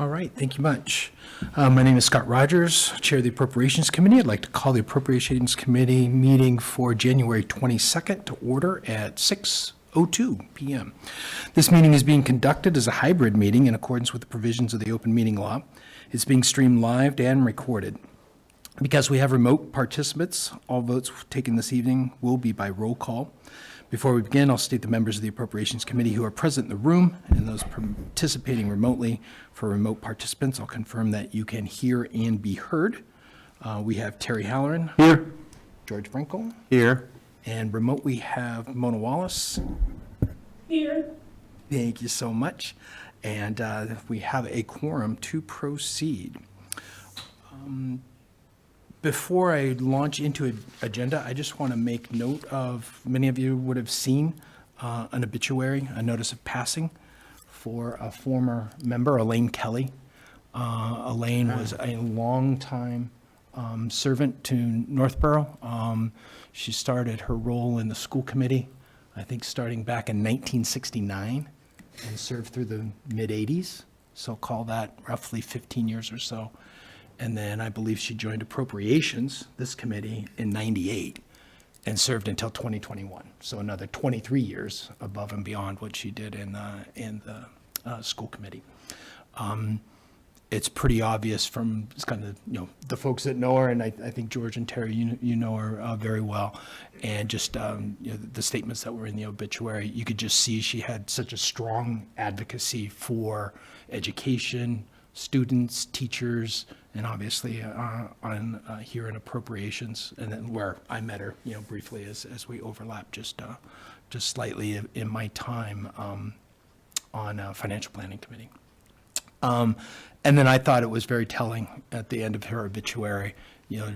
All right, thank you much. My name is Scott Rogers, Chair of the Appropriations Committee. I'd like to call the Appropriations Committee meeting for January 22nd to order at 6:02 p.m. This meeting is being conducted as a hybrid meeting in accordance with the provisions of the open meeting law. It's being streamed live and recorded. Because we have remote participants, all votes taken this evening will be by roll call. Before we begin, I'll state the members of the Appropriations Committee who are present in the room and those participating remotely. For remote participants, I'll confirm that you can hear and be heard. We have Terry Halloran. Here. George Brinkle. Here. And remote, we have Mona Wallace. Here. Thank you so much. And we have a quorum to proceed. Before I launch into an agenda, I just want to make note of, many of you would have seen an obituary, a notice of passing for a former member, Elaine Kelly. Elaine was a longtime servant to Northborough. She started her role in the school committee, I think starting back in 1969, and served through the mid-'80s, so call that roughly 15 years or so. And then I believe she joined Appropriations, this committee, in '98 and served until 2021. So another 23 years above and beyond what she did in the school committee. It's pretty obvious from kind of, the folks that know her, and I think George and Terry, you know her very well, and just the statements that were in the obituary, you could just see she had such a strong advocacy for education, students, teachers, and obviously here in Appropriations, and then where I met her, briefly as we overlap just slightly in my time on Financial Planning Committee. And then I thought it was very telling at the end of her obituary, the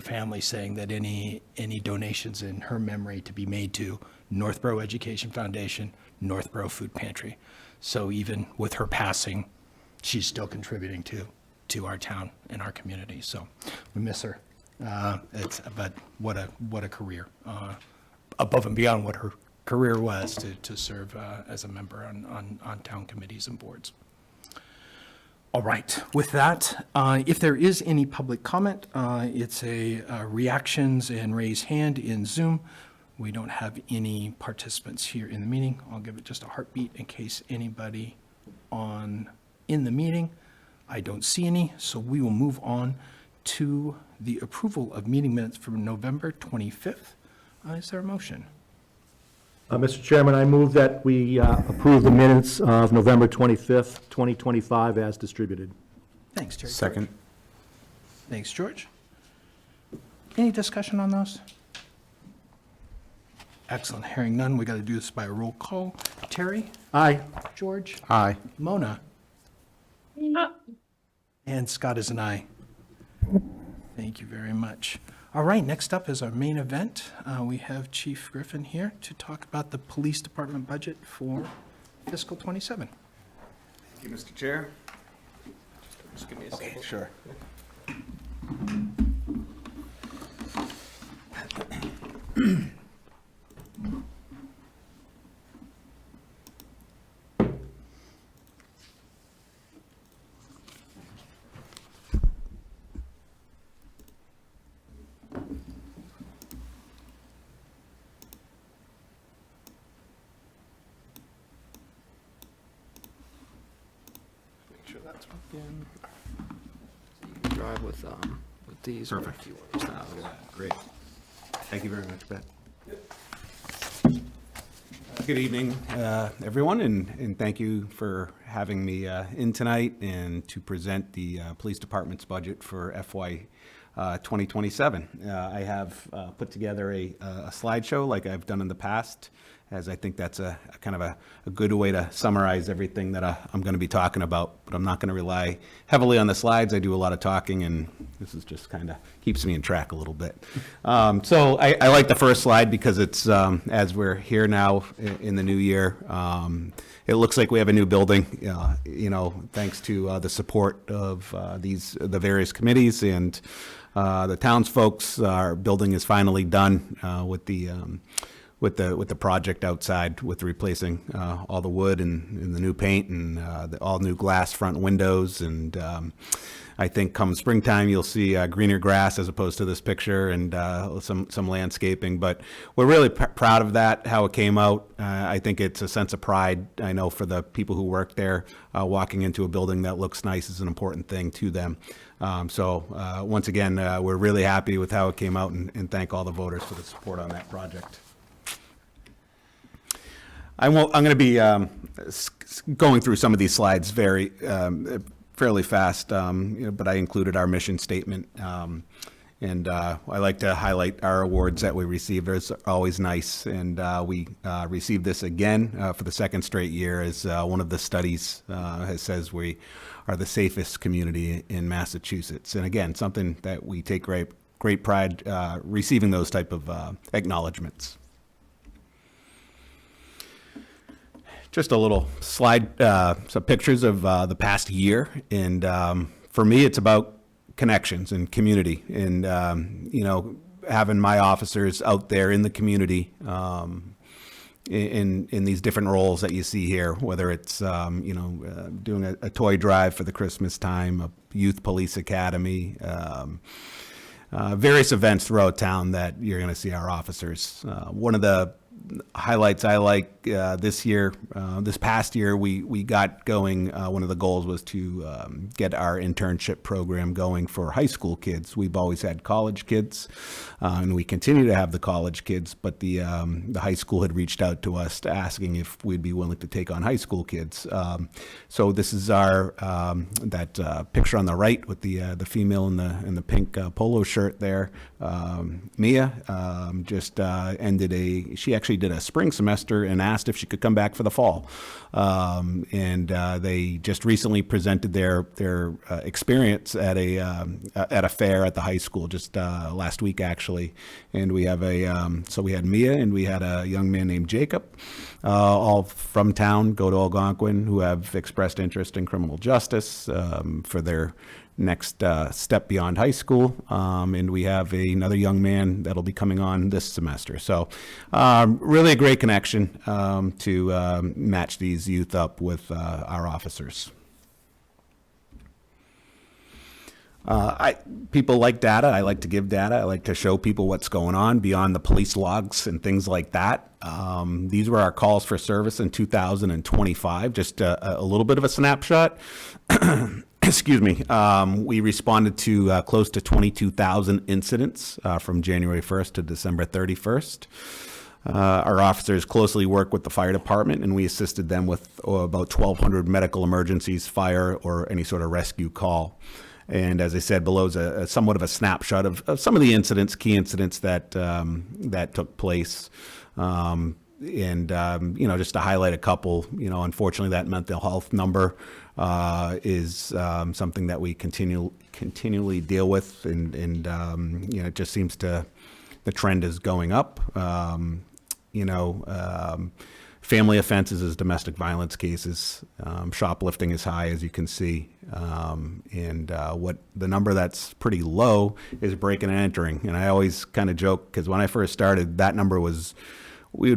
family saying that any donations in her memory to be made to Northborough Education Foundation, Northborough Food Pantry. So even with her passing, she's still contributing to our town and our community. So we miss her. But what a career, above and beyond what her career was to serve as a member on town committees and boards. All right, with that, if there is any public comment, it's a reactions and raise hand in Zoom. We don't have any participants here in the meeting. I'll give it just a heartbeat in case anybody in the meeting. I don't see any, so we will move on to the approval of meeting minutes from November 25th. Is there a motion? Mr. Chairman, I move that we approve the minutes of November 25th, 2025 as distributed. Thanks, Terry. Second. Thanks, George. Any discussion on those? Excellent. Hearing none, we got to do this by a roll call. Terry? Aye. George? Aye. Mona? And Scott is an aye. Thank you very much. All right, next up is our main event. We have Chief Griffin here to talk about the police department budget for fiscal '27. Thank you, Mr. Chair. Just give me a second. Okay, sure. Sure that's working. Drive with these. Perfect. Great. Thank you very much, Beth. Good evening, everyone, and thank you for having me in tonight and to present the police department's budget for FY 2027. I have put together a slideshow like I've done in the past, as I think that's a kind of a good way to summarize everything that I'm going to be talking about, but I'm not going to rely heavily on the slides. I do a lot of talking, and this is just kind of keeps me in track a little bit. So I like the first slide because it's, as we're here now in the new year, it looks like we have a new building, thanks to the support of the various committees and the townsfolk. Our building is finally done with the with the project outside, with replacing all the wood and the new paint and all new glass front windows. And I think come springtime, you'll see greener grass as opposed to this picture, and some landscaping. But we're really proud of that, how it came out. I think it's a sense of pride, I know, for the people who work there. Walking into a building that looks nice is an important thing to them. Once again, we're really happy with how it came out, and thank all the voters for the support on that project. I'm going to be going through some of these slides fairly fast, but I included our mission statement. And I like to highlight our awards that we receive. It's always nice. And we received this again for the second straight year, as one of the studies says we are the safest community in Massachusetts. And again, something that we take great pride receiving those type of acknowledgments. Just a little slide, some pictures of the past year. And for me, it's about connections and community, and having my officers out there in the community in these different roles that you see here, whether it's doing a toy drive for the Christmas time, a youth police academy, various events throughout town that you're going to see our officers. One of the highlights I like this past year, we got going. One of the goals was to get our internship program going for high school kids. We've always had college kids, and we continue to have the college kids, but the high school had reached out to us asking if we'd be willing to take on high school kids. So this is our that picture on the right with the female in the pink polo shirt there. Mia just she actually did a spring semester and asked if she could come back for the fall. They just recently presented their experience at a fair at the high school just last week, actually. And we have so we had Mia and we had a young man named Jacob, all from town, go to Algonquin, who have expressed interest in criminal justice for their next step beyond high school. And we have another young man that'll be coming on this semester. So really a great connection to match these youth up with our officers. People like data. I like to give data. I like to show people what's going on beyond the police logs and things like that. These were our calls for service in 2025, just a little bit of a snapshot. Excuse me. We responded to close to 22,000 incidents from January 1st to December 31st. Our officers closely work with the fire department, and we assisted them with about 1,200 medical emergencies, fire, or any sort of rescue call. And as I said, below is somewhat of a snapshot of some of the incidents, key incidents that took place. Just to highlight a couple, unfortunately, that mental health number is something that we continually deal with, and it just seems the trend is going up. Family offenses is domestic violence cases. Shoplifting is high, as you can see. What the number that's pretty low is breaking and entering. And I always kind of joke, because when I first started, that number was, we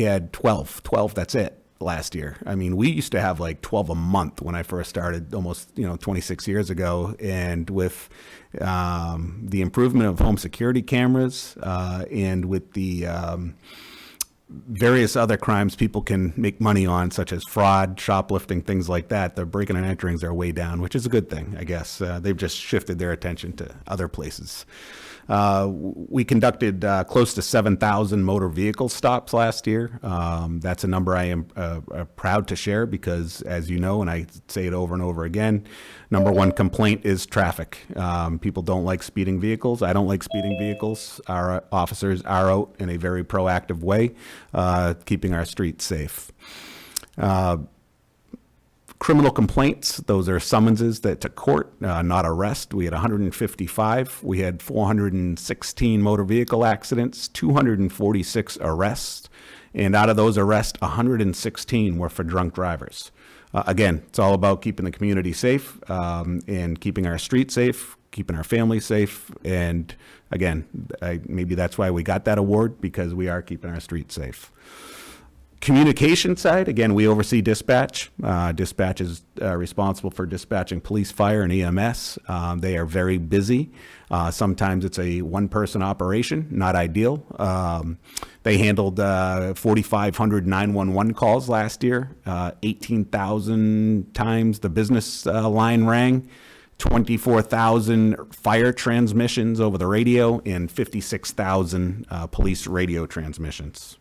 had 12, that's it last year. I mean, we used to have like 12 a month when I first started almost, 26 years ago. And with the improvement of home security cameras and with the various other crimes people can make money on, such as fraud, shoplifting, things like that, the breaking and enterings are way down, which is a good thing, I guess. They've just shifted their attention to other places. We conducted close to 7,000 motor vehicle stops last year. That's a number I am proud to share because, as you know, and I say it over and over again, number one complaint is traffic. People don't like speeding vehicles. I don't like speeding vehicles. Our officers are out in a very proactive way, keeping our streets safe. Criminal complaints, those are summonses to court, not arrest. We had 155. We had 416 motor vehicle accidents, 246 arrests, and out of those arrests, 116 were for drunk drivers. Again, it's all about keeping the community safe and keeping our streets safe, keeping our families safe. And again, maybe that's why we got that award, because we are keeping our streets safe. Communication side, again, we oversee dispatch. Dispatch is responsible for dispatching police, fire, and EMS. They are very busy. Sometimes it's a one-person operation, not ideal. They handled 4,500 911 calls last year, 18,000 times the business line rang, 24,000 fire transmissions over the radio, and 56,000 police radio transmissions.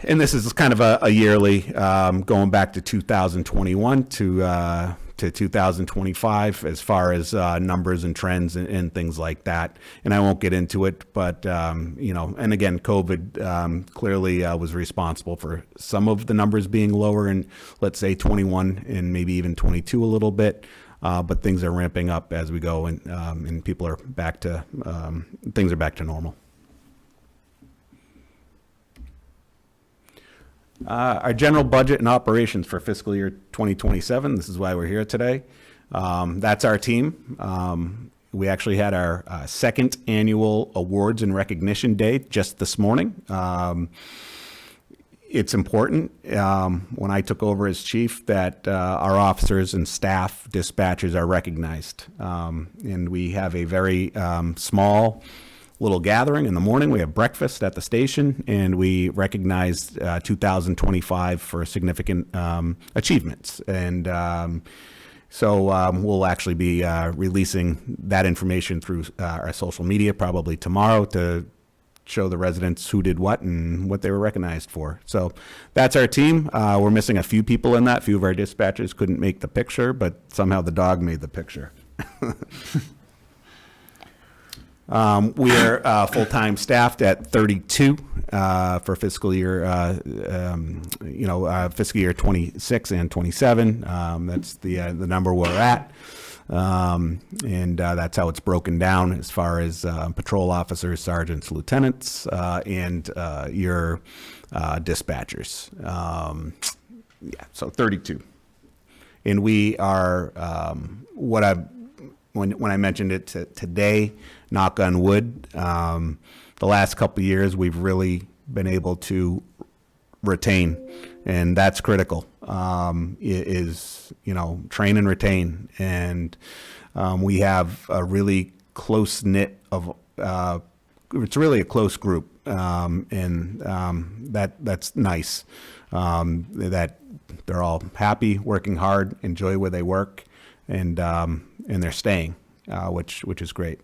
And this is kind of a yearly, going back to 2021 to 2025, as far as numbers and trends and things like that. And I won't get into it, but and again, COVID clearly was responsible for some of the numbers being lower in, let's say, 21 and maybe even 22 a little bit. But things are ramping up as we go, and people are back to things are back to normal. Our general budget and operations for fiscal year 2027, this is why we're here today. That's our team. We actually had our second annual awards and recognition day just this morning. It's important, when I took over as chief, that our officers and staff dispatchers are recognized. And we have a very small little gathering in the morning. We have breakfast at the station, and we recognized 2025 for significant achievements. And so we'll actually be releasing that information through our social media probably tomorrow to show the residents who did what and what they were recognized for. So that's our team. We're missing a few people in that. A few of our dispatchers couldn't make the picture, but somehow the dog made the picture. We are full-time staffed at 32 for fiscal year, fiscal year 26 and 27. That's the number we're at, and that's how it's broken down as far as patrol officers, sergeants, lieutenants, and your dispatchers. So 32, and we are when I mentioned it today, knock on wood, the last couple of years we've really been able to retain, and that's critical. Is train and retain, and we have a really close knit of. It's really a close group, and that's nice. That they're all happy, working hard, enjoy where they work, and they're staying, which is great.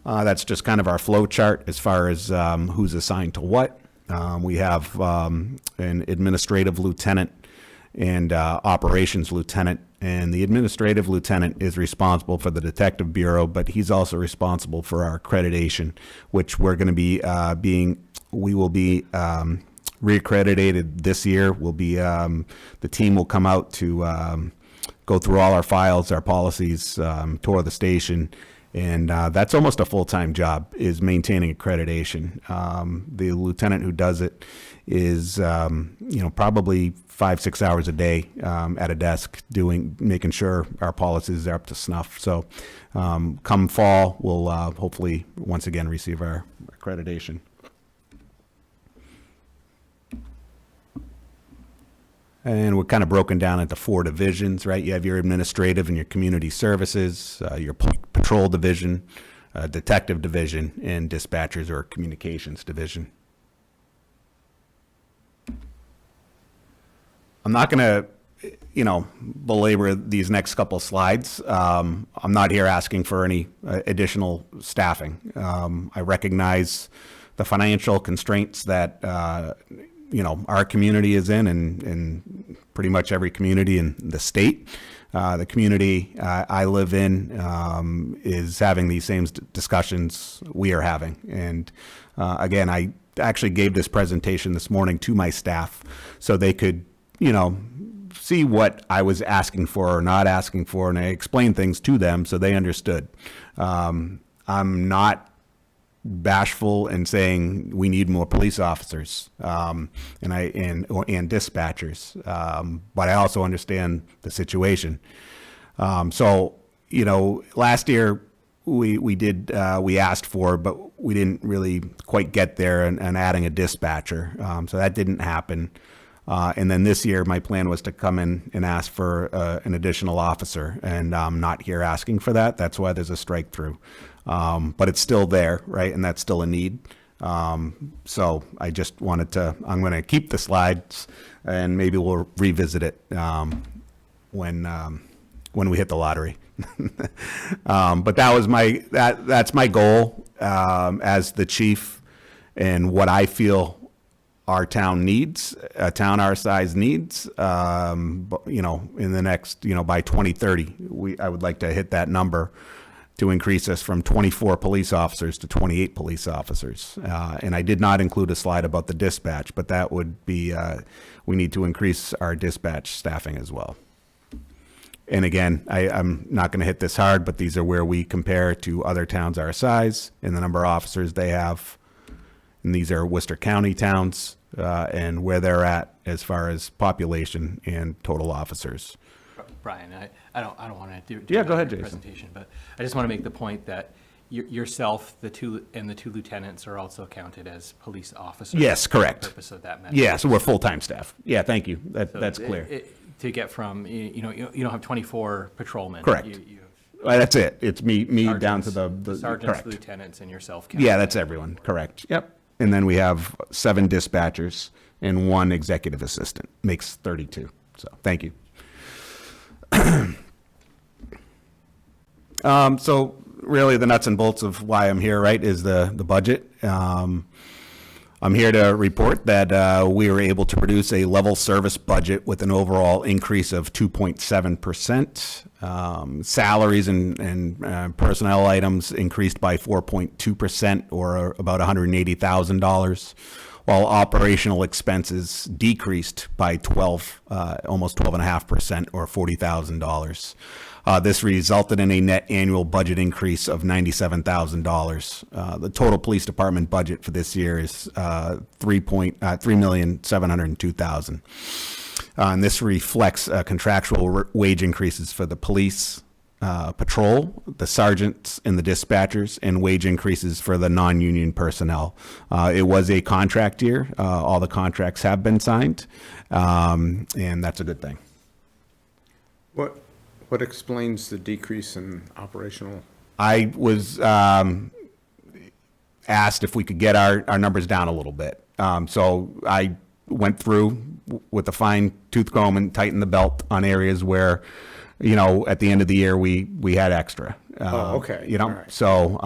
That's just kind of our flow chart as far as who's assigned to what. We have an administrative lieutenant and operations lieutenant, and the administrative lieutenant is responsible for the detective bureau, but he's also responsible for our accreditation, which we're going to be we will be reaccredited this year. We'll be the team will come out to go through all our files, our policies, tour the station, and that's almost a full-time job, is maintaining accreditation. The lieutenant who does it is probably 5-6 hours a day at a desk making sure our policies are up to snuff. So come fall, we'll hopefully once again receive our accreditation. And we're kind of broken down into 4 divisions, right? You have your administrative and your community services, your patrol division, detective division, and dispatchers or communications division. I'm not going to, belabor these next couple slides. I'm not here asking for any additional staffing. I recognize the financial constraints that our community is in, and pretty much every community in the state. The community I live in is having these same discussions we are having. And again, I actually gave this presentation this morning to my staff so they could, see what I was asking for or not asking for, and I explained things to them so they understood. I'm not bashful in saying we need more police officers, and dispatchers. But I also understand the situation. So, last year we asked for, but we didn't really quite get there and adding a dispatcher. So that didn't happen. And then this year, my plan was to come in and ask for an additional officer, and I'm not here asking for that. That's why there's a strike through. But it's still there, right? And that's still a need. So I just wanted to, I'm going to keep the slides, and maybe we'll revisit it when we hit the lottery. But that was that's my goal as the chief, and what I feel our town needs, a town our size needs, in the next, by 2030, I would like to hit that number to increase us from 24 police officers to 28 police officers. And I did not include a slide about the dispatch, but that would be, we need to increase our dispatch staffing as well. And again, I'm not going to hit this hard, but these are where we compare to other towns our size and the number of officers they have. And these are Worcester County towns, and where they're at as far as population and total officers. Brian, I don't want to do Yeah, go ahead, another Jason. presentation, but I just want to make the point that yourself, the two lieutenants are also counted as police officers. Yes, correct. For the purpose of that measure. Yeah, so we're full-time staff. Yeah, thank you. So That's clear. To get from, you don't have 24 patrolmen. Correct. You have That's it. It's me down to the sergeants, correct. lieutenants, and yourself. counted. Yeah, that's everyone. Correct. Yep. And then we have 7 dispatchers and 1 executive assistant. Makes 32. So thank you. So really the nuts and bolts of why I'm here, right, is the budget. I'm here to report that we were able to produce a level service budget with an overall increase of 2.7%. Salaries and personnel items increased by 4.2%, or about $180,000, while operational expenses decreased by almost 12.5%, or $40,000. This resulted in a net annual budget increase of $97,000. The total police department budget for this year is $3,702,000. And this reflects contractual wage increases for the police, patrol, the sergeants, and the dispatchers, and wage increases for the non-union personnel. It was a contract year. All the contracts have been signed, and that's a good thing. What explains the decrease in operational? I was asked if we could get our numbers down a little bit. So I went through with a fine tooth comb and tightened the belt on areas where, at the end of the year, we had extra. Okay. All right. So,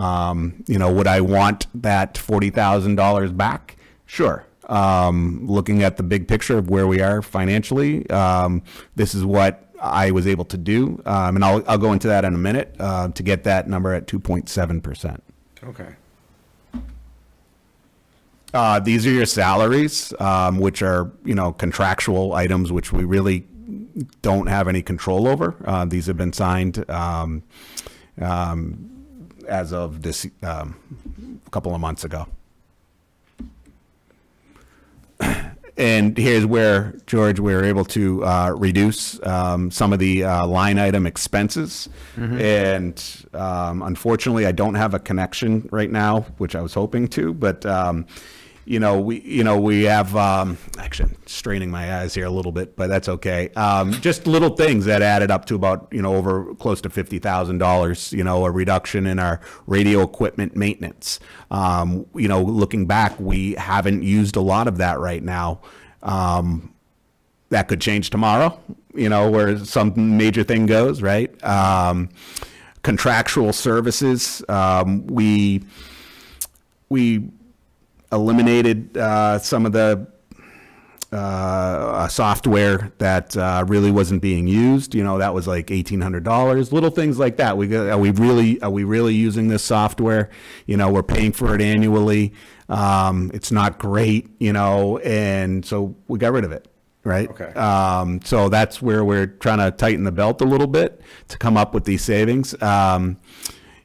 would I want that $40,000 back? Sure. Looking at the big picture of where we are financially, this is what I was able to do, and I'll go into that in a minute, to get that number at 2.7%. Okay. These are your salaries, which are, contractual items, which we really don't have any control over. These have been signed as of this couple of months ago. And here's where, George, we were able to reduce some of the line item expenses. And unfortunately, I don't have a connection right now, which I was hoping to, but we have, actually I'm straining my eyes here a little bit, but that's okay. Just little things that added up to about, over close to $50,000, a reduction in our radio equipment maintenance. Looking back, we haven't used a lot of that right now. That could change tomorrow, where some major thing goes, right? Contractual services, we eliminated some of the software that really wasn't being used. That was like $1,800. Little things like that. Are we really using this software? We're paying for it annually. It's not great, and so we got rid of it. Right. Okay. So that's where we're trying to tighten the belt a little bit to come up with these savings.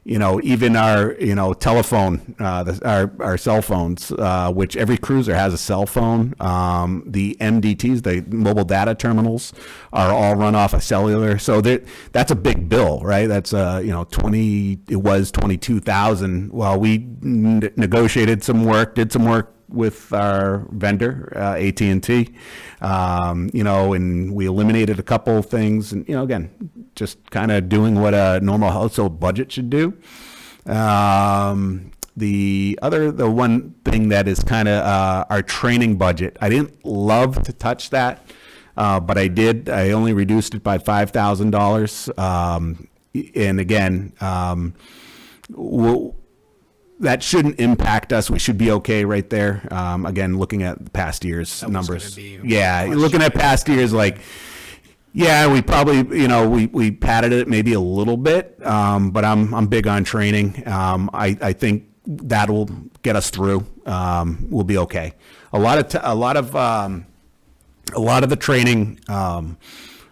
even our, telephone, our cell phones, which every cruiser has a cell phone. The MDTs, the mobile data terminals, are all run off a cellular. So that's a big bill, right? That's, it was 22,000. Well, we negotiated some work, did some work with our vendor, AT&T, and we eliminated a couple of things, and, again, just kind of doing what a normal household budget should do. The one thing that is kind of our training budget, I didn't love to touch that, but I did. I only reduced it by $5,000. And again, that shouldn't impact us. We should be okay right there. Again, looking at past years' numbers. Looking at past years, we probably, we padded it maybe a little bit, but I'm big on training. I think that'll get us through. We'll be okay. A lot of the training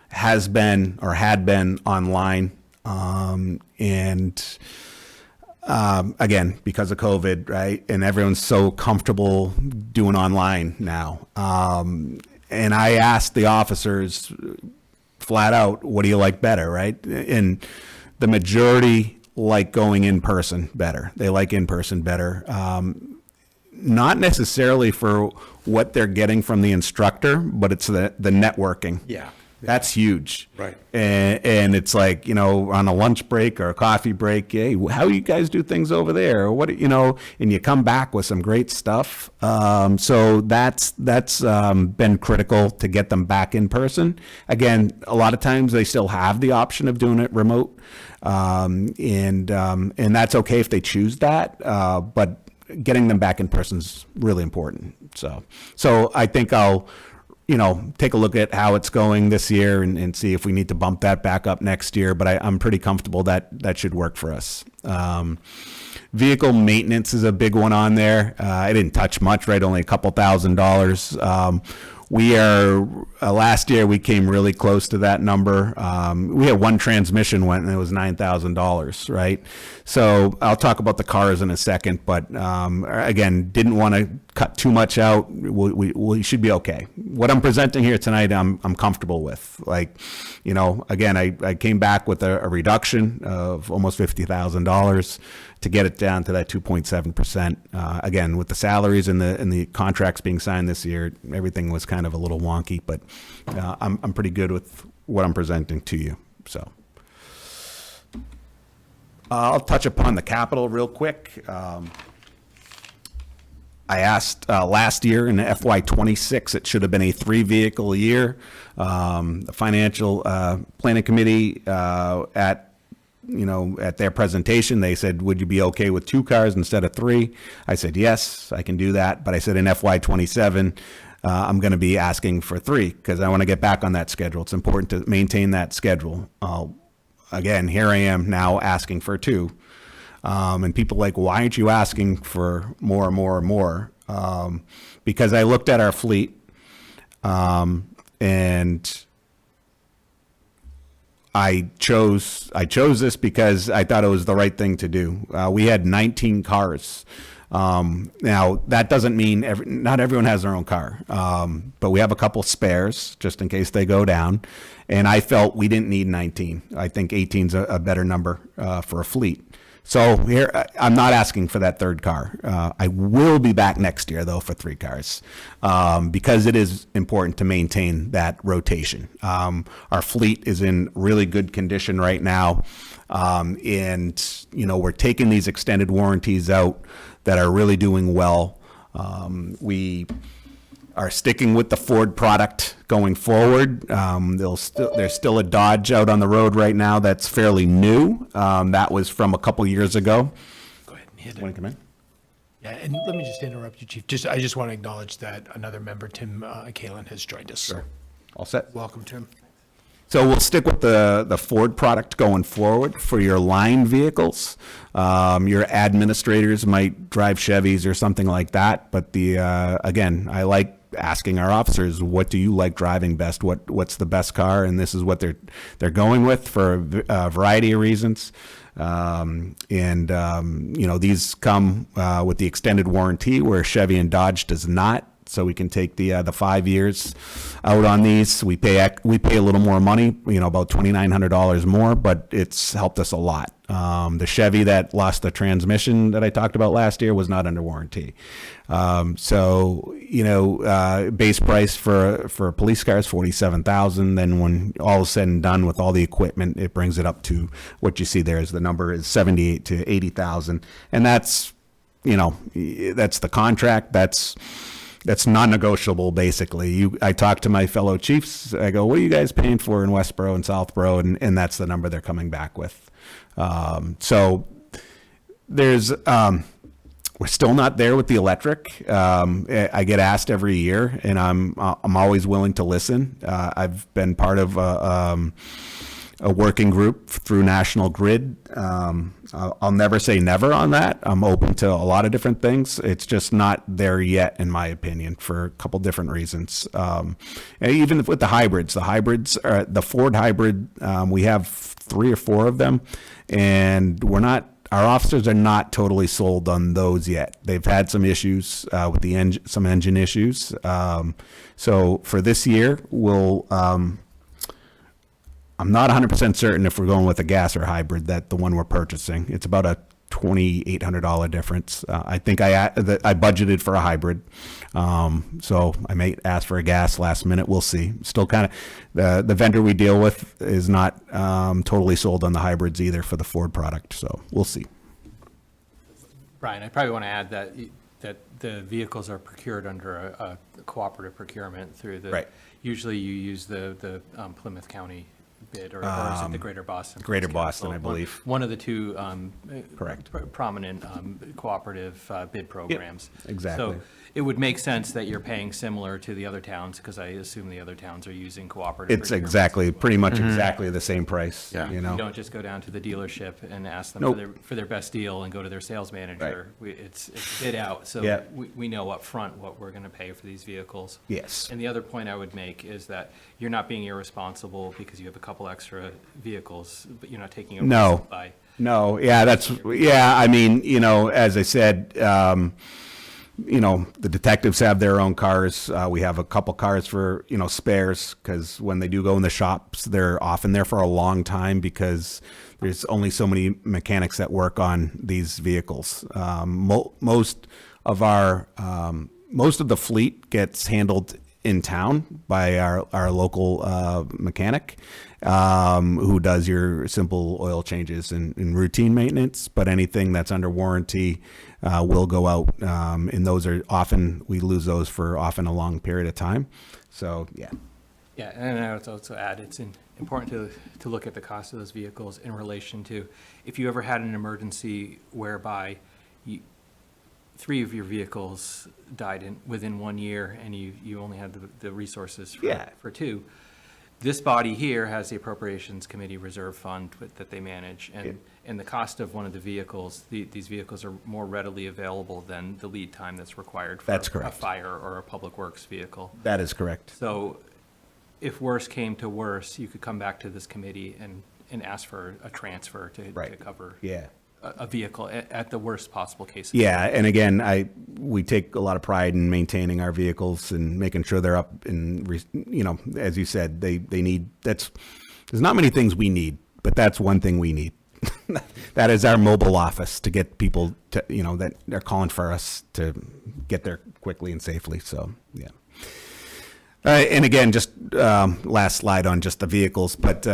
has been or had been online, and again, because of COVID, right? And everyone's so comfortable doing online now. And I asked the officers flat out, what do you like better, right? And the majority like going in person better. They like in person better. Not necessarily for what they're getting from the instructor, but it's the networking. Yeah. That's huge. Right. And it's like, on a lunch break or a coffee break, hey, how you guys do things over there? Or what, and you come back with some great stuff. So that's been critical to get them back in person. Again, a lot of times they still have the option of doing it remote. And that's okay if they choose that. But getting them back in person is really important. So I think I'll, take a look at how it's going this year and see if we need to bump that back up next year. But I'm pretty comfortable that should work for us. Vehicle maintenance is a big one on there. I didn't touch much, right? Only a couple $1,000s. We are, last year we came really close to that number. We had one transmission went and it was $9,000, right? So I'll talk about the cars in a second, but again, didn't want to cut too much out. We should be okay. What I'm presenting here tonight, I'm comfortable with. Again, I came back with a reduction of almost $50,000 to get it down to that 2.7%. Again, with the salaries and the contracts being signed this year, everything was kind of a little wonky, but I'm pretty good with what I'm presenting to you. So I'll touch upon the capital real quick. I asked last year in the FY26, it should have been a 3-vehicle year. The financial planning committee at their presentation, they said, would you be okay with 2 cars instead of 3? I said, yes, I can do that. But I said in FY27, I'm going to be asking for 3 because I want to get back on that schedule. It's important to maintain that schedule. Again, here I am now asking for 2. And people are like, why aren't you asking for more and more and more? Because I looked at our fleet and I chose this because I thought it was the right thing to do. We had 19 cars. Now, that doesn't mean not everyone has their own car, but we have a couple spares just in case they go down. And I felt we didn't need 19. I think 18 is a better number for a fleet. So here, I'm not asking for that 3rd car. I will be back next year, though, for 3 cars because it is important to maintain that rotation. Our fleet is in really good condition right now, and we're taking these extended warranties out that are really doing well. We are sticking with the Ford product going forward. There's still a Dodge out on the road right now that's fairly new. That was from a couple years ago. Go ahead and hit it. Want to come in? Yeah, and let me just interrupt you, Chief. I just want to acknowledge that another member, Tim Kalen, has joined us. Sure. All set? Welcome, Tim. So we'll stick with the Ford product going forward for your line vehicles. Your administrators might drive Chevys or something like that, but again, I like asking our officers, what do you like driving best? What's the best car? And this is what they're going with for a variety of reasons. These come with the extended warranty, where Chevy and Dodge does not. So we can take the 5 years out on these. We pay a little more money, about $2,900 more, but it's helped us a lot. The Chevy that lost the transmission that I talked about last year was not under warranty. Base price for a police car is $47,000. Then when all is said and done with all the equipment, it brings it up to what you see there is the number is $78,000 to $80,000, and that's the contract. That's non-negotiable, basically. I talk to my fellow chiefs. I go, what are you guys paying for in Westboro and Southboro? And that's the number they're coming back with. So there's, we're still not there with the electric. I get asked every year, and I'm always willing to listen. I've been part of a working group through National Grid. I'll never say never on that. I'm open to a lot of different things. It's just not there yet, in my opinion, for a couple different reasons. And even with the hybrids, the Ford hybrid, we have 3 or 4 of them, and our officers are not totally sold on those yet. They've had some issues with some engine issues. So for this year, I'm not 100% certain if we're going with a gas or hybrid, that the one we're purchasing. It's about a $2,800 difference. I think I budgeted for a hybrid, so I may ask for a gas last minute. We'll see. Still kind of the vendor we deal with is not totally sold on the hybrids either for the Ford product, so we'll see. Brian, I probably want to add that the vehicles are procured under a cooperative procurement through Right. Usually you use the Plymouth County bid, or is it the Greater Boston? Greater Police Boston, Council? I believe. One of the two Correct. prominent cooperative bid programs. exactly. So it would make sense that you're paying similar to the other towns, because I assume the other towns are using cooperative. It's procurements. pretty much exactly the same price. Yeah. You don't just go down to the dealership and ask them Nope. for their best deal and go to their sales manager. It's bid out, so Yeah. we know up front what we're going to pay for these vehicles. Yes. And the other point I would make is that you're not being irresponsible because you have a couple extra vehicles, but you're not taking a No. risk by. No, I mean, as I said, the detectives have their own cars. We have a couple cars for, spares, because when they do go in the shops, they're often there for a long time because there's only so many mechanics that work on these vehicles. Most of the fleet gets handled in town by our local mechanic, who does your simple oil changes and routine maintenance. But anything that's under warranty will go out, and those are often, we lose those for often a long period of time. So yeah. Yeah, and I would also add, it's important to look at the cost of those vehicles in relation to, if you ever had an emergency whereby 3 of your vehicles died within 1 year, and you only had the resources for 2. This body here has the Appropriations Committee Reserve Fund that they manage, and the cost of one of the vehicles, these vehicles are more readily available than the lead time that's required for That's a correct. fire or a public works vehicle. That is correct. So if worse came to worse, you could come back to this committee and ask for a transfer to Right. cover Yeah. a vehicle at the worst possible case. Yeah, and again, we take a lot of pride in maintaining our vehicles and making sure they're up and, as you said, they need, there's not many things we need, but that's one thing we need. That is our mobile office, to get people to, that they're calling for us to get there quickly and safely, so, yeah. And again, just last slide on just the vehicles, but,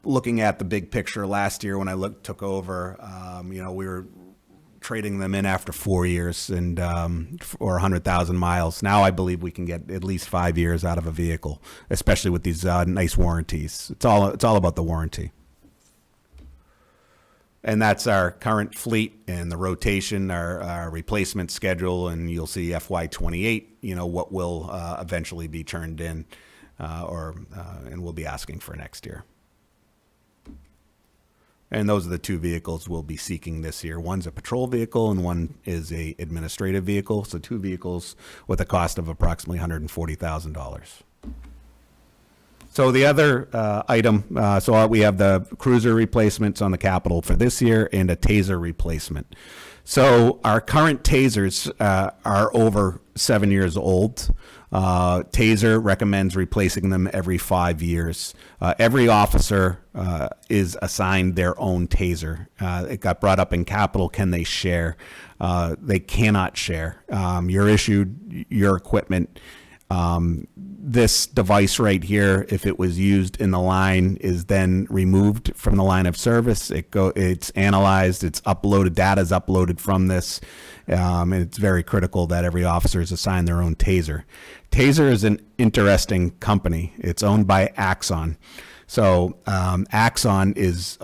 looking at the big picture last year when I took over, we were trading them in after 4 years and or 100,000 miles. Now I believe we can get at least 5 years out of a vehicle, especially with these nice warranties. It's all about the warranty. And that's our current fleet and the rotation, our replacement schedule, and you'll see FY28, what will eventually be turned in, and we'll be asking for next year. And those are the two vehicles we'll be seeking this year. One's a patrol vehicle and one is a administrative vehicle. So two vehicles with a cost of approximately $140,000. So the other item, so we have the cruiser replacements on the capital for this year and a taser replacement. So our current tasers are over 7 years old. Taser recommends replacing them every 5 years. Every officer is assigned their own taser. It got brought up in Capitol, can they share? They cannot share. You're issued your equipment. This device right here, if it was used in the line, is then removed from the line of service. It's analyzed, it's uploaded, data is uploaded from this, and it's very critical that every officer is assigned their own taser. Taser is an interesting company. It's owned by Axon. So Axon is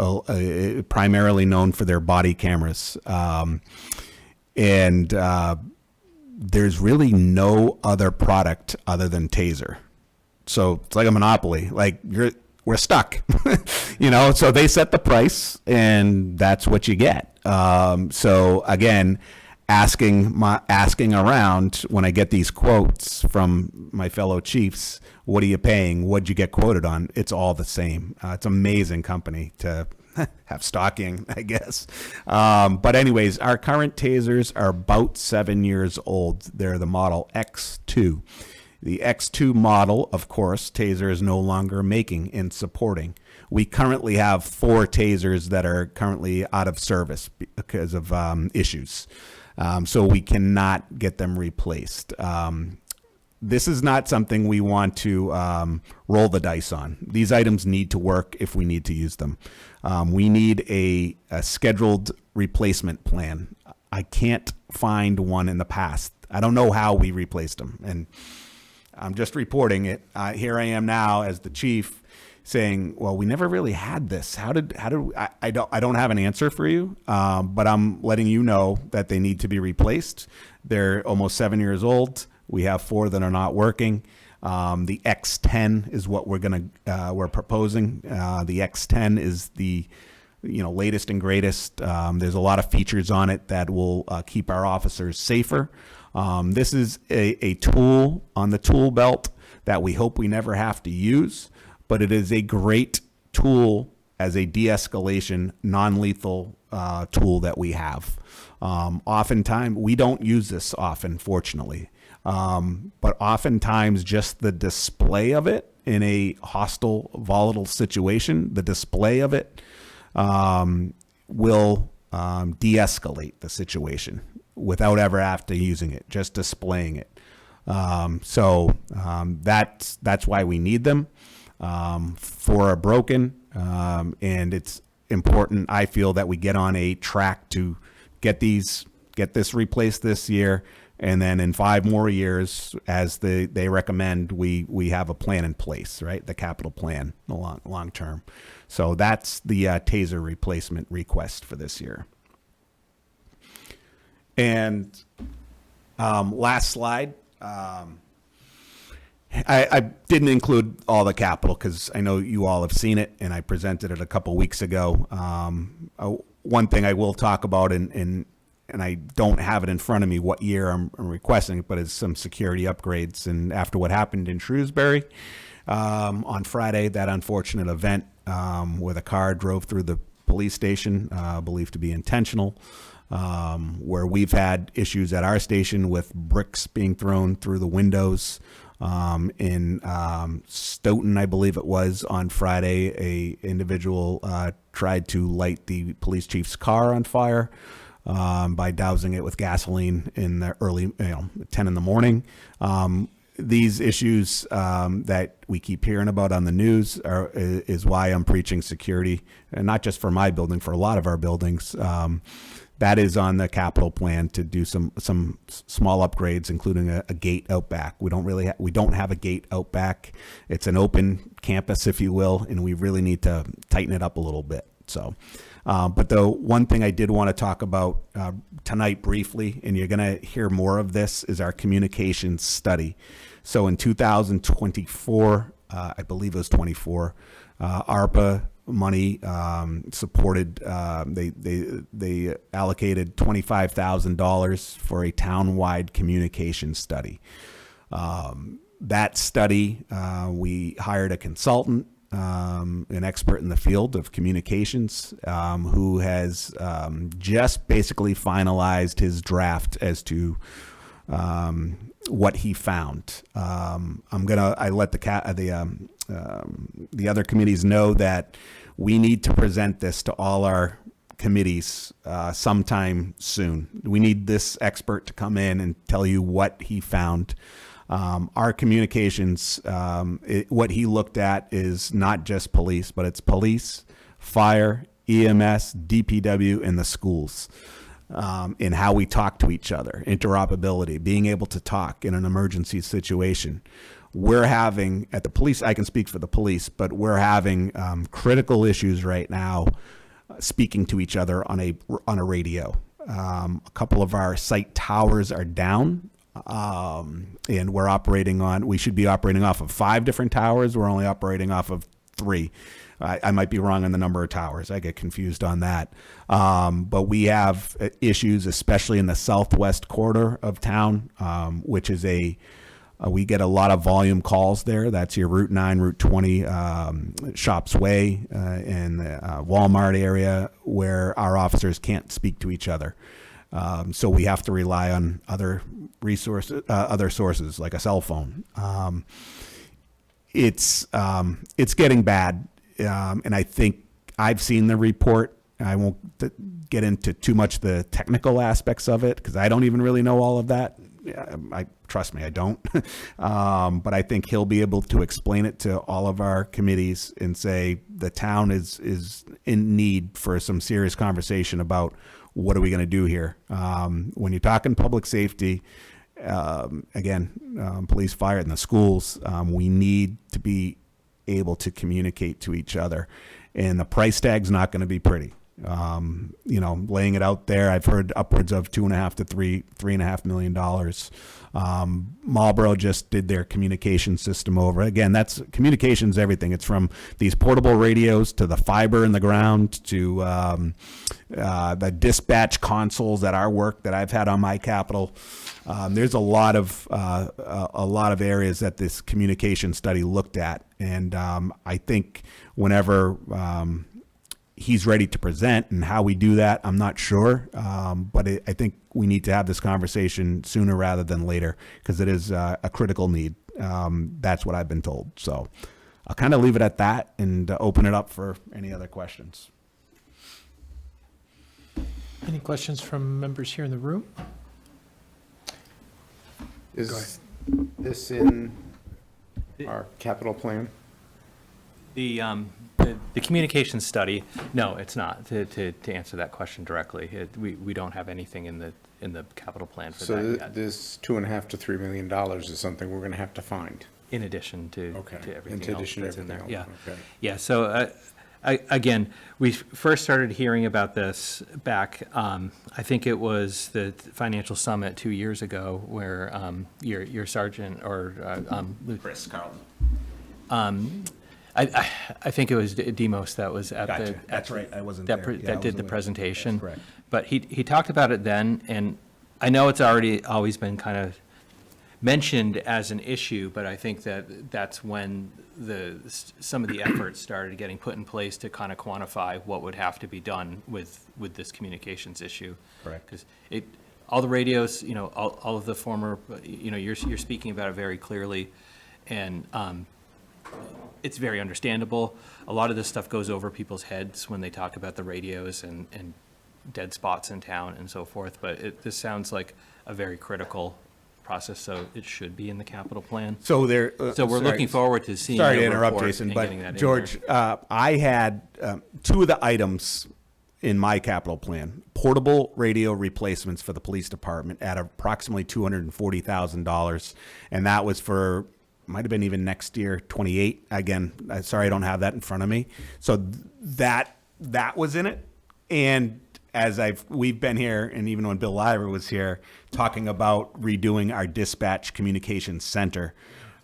primarily known for their body cameras, and there's really no other product other than Taser. So it's like a monopoly. Like we're stuck, So they set the price, and that's what you get. So again, asking around when I get these quotes from my fellow chiefs, what are you paying? What'd you get quoted on? It's all the same. It's an amazing company to have stocking, I guess. But anyways, our current tasers are about 7 years old. They're the model X2. The X2 model, of course, Taser is no longer making and supporting. We currently have 4 tasers that are currently out of service because of issues. So we cannot get them replaced. This is not something we want to roll the dice on. These items need to work if we need to use them. We need a scheduled replacement plan. I can't find one in the past. I don't know how we replaced them, and I'm just reporting it. Here I am now as the chief saying, well, we never really had this. How did I don't have an answer for you, but I'm letting you know that they need to be replaced. They're almost 7 years old. We have 4 that are not working. The X10 is what we're proposing. The X10 is the latest and greatest. There's a lot of features on it that will keep our officers safer. This is a tool on the tool belt that we hope we never have to use, but it is a great tool as a de-escalation, non-lethal tool that we have. Oftentimes, we don't use this often, fortunately. But oftentimes just the display of it in a hostile, volatile situation, the display of it will de-escalate the situation without ever after using it, just displaying it. So that's why we need them. 4 are broken, and it's important, I feel, that we get on a track to get this replaced this year. And then in 5 more years, as they recommend, we have a plan in place, right? The capital plan, the long term. So that's the taser replacement request for this year. And last slide. I didn't include all the capital because I know you all have seen it, and I presented it a couple weeks ago. One thing I will talk about, and I don't have it in front of me what year I'm requesting, but it's some security upgrades. And after what happened in Shrewsbury on Friday, that unfortunate event where the car drove through the police station, believed to be intentional, where we've had issues at our station with bricks being thrown through the windows. In Stoughton, I believe it was, on Friday, a individual tried to light the police chief's car on fire. By dousing it with gasoline in the early, 10 in the morning. These issues that we keep hearing about on the news is why I'm preaching security, and not just for my building, for a lot of our buildings. That is on the capital plan to do some small upgrades, including a gate out back. We don't have a gate out back. It's an open campus, if you will, and we really need to tighten it up a little bit. So. But the one thing I did want to talk about tonight briefly, and you're going to hear more of this, is our communications study. So in 2024, I believe it was 24, ARPA money, supported, they allocated $25,000 for a town-wide communication study. That study, we hired a consultant, an expert in the field of communications, who has just basically finalized his draft as to what he found. I let the other committees know that we need to present this to all our committees sometime soon. We need this expert to come in and tell you what he found. Our communications, what he looked at is not just police, but it's police, fire, EMS, DPW, and the schools. In how we talk to each other, interoperability, being able to talk in an emergency situation. We're having, at the police, I can speak for the police, but we're having critical issues right now speaking to each other on a radio. A couple of our site towers are down, and we should be operating off of 5 different towers. We're only operating off of 3. I might be wrong on the number of towers. I get confused on that. But we have issues, especially in the southwest quarter of town, which is we get a lot of volume calls there. That's your Route 9, Route 20, Shops Way, and the Walmart area, where our officers can't speak to each other. So we have to rely on other sources like a cell phone. It's getting bad. And I think I've seen the report. I won't get into too much the technical aspects of it because I don't even really know all of that. Trust me, I don't. But I think he'll be able to explain it to all of our committees and say the town is in need for some serious conversation about what are we going to do here. When you're talking public safety, police, fire, and the schools, we need to be able to communicate to each other, and the price tag's not going to be pretty. Laying it out there, I've heard upwards of $2.5 to $3.5 million. Marlboro just did their communication system over. Again, that's communications, everything. It's from these portable radios to the fiber in the ground to the dispatch consoles that I've had on my Capitol. There's a lot of areas that this communication study looked at, and I think whenever he's ready to present and how we do that, I'm not sure, but I think we need to have this conversation sooner rather than later because it is a critical need. That's what I've been told. So I'll kind of leave it at that and open it up for any other questions. Any questions from members here in the room? Is this in our capital plan? The communication study, no, it's not, to answer that question directly. We don't have anything in the capital plan for that So yet, this $2.5 to $3 million is something we're going to have to find. in addition to Okay. everything else that's in there. Yeah. Okay. Yeah, so again, we first started hearing about this back, I think it was the financial summit 2 years ago where your sergeant or Chris Carlton. I think it was Demos that was at Gotcha. the. That's right. I wasn't that there. Yeah, I that did wasn't the there. presentation. That's correct. But he talked about it then, and I know it's always been kind of mentioned as an issue, but I think that's when some of the efforts started getting put in place to kind of quantify what would have to be done with this communications issue. Correct. Because all the radios, all of the former, you're speaking about it very clearly, and it's very understandable. A lot of this stuff goes over people's heads when they talk about the radios and dead spots in town and so forth, but this sounds like a very critical process, so it should be in the capital plan. So So we're looking forward to seeing Sorry to the interrupt, report Jason, and getting that but in George, there. I had 2 of the items in my capital plan: portable radio replacements for the police department at approximately $240,000, and that was for might have been even next year, 28. Again, sorry I don't have that in front of me. So that was in it, and as we've been here, and even when Bill Lyra was here, talking about redoing our dispatch communications center.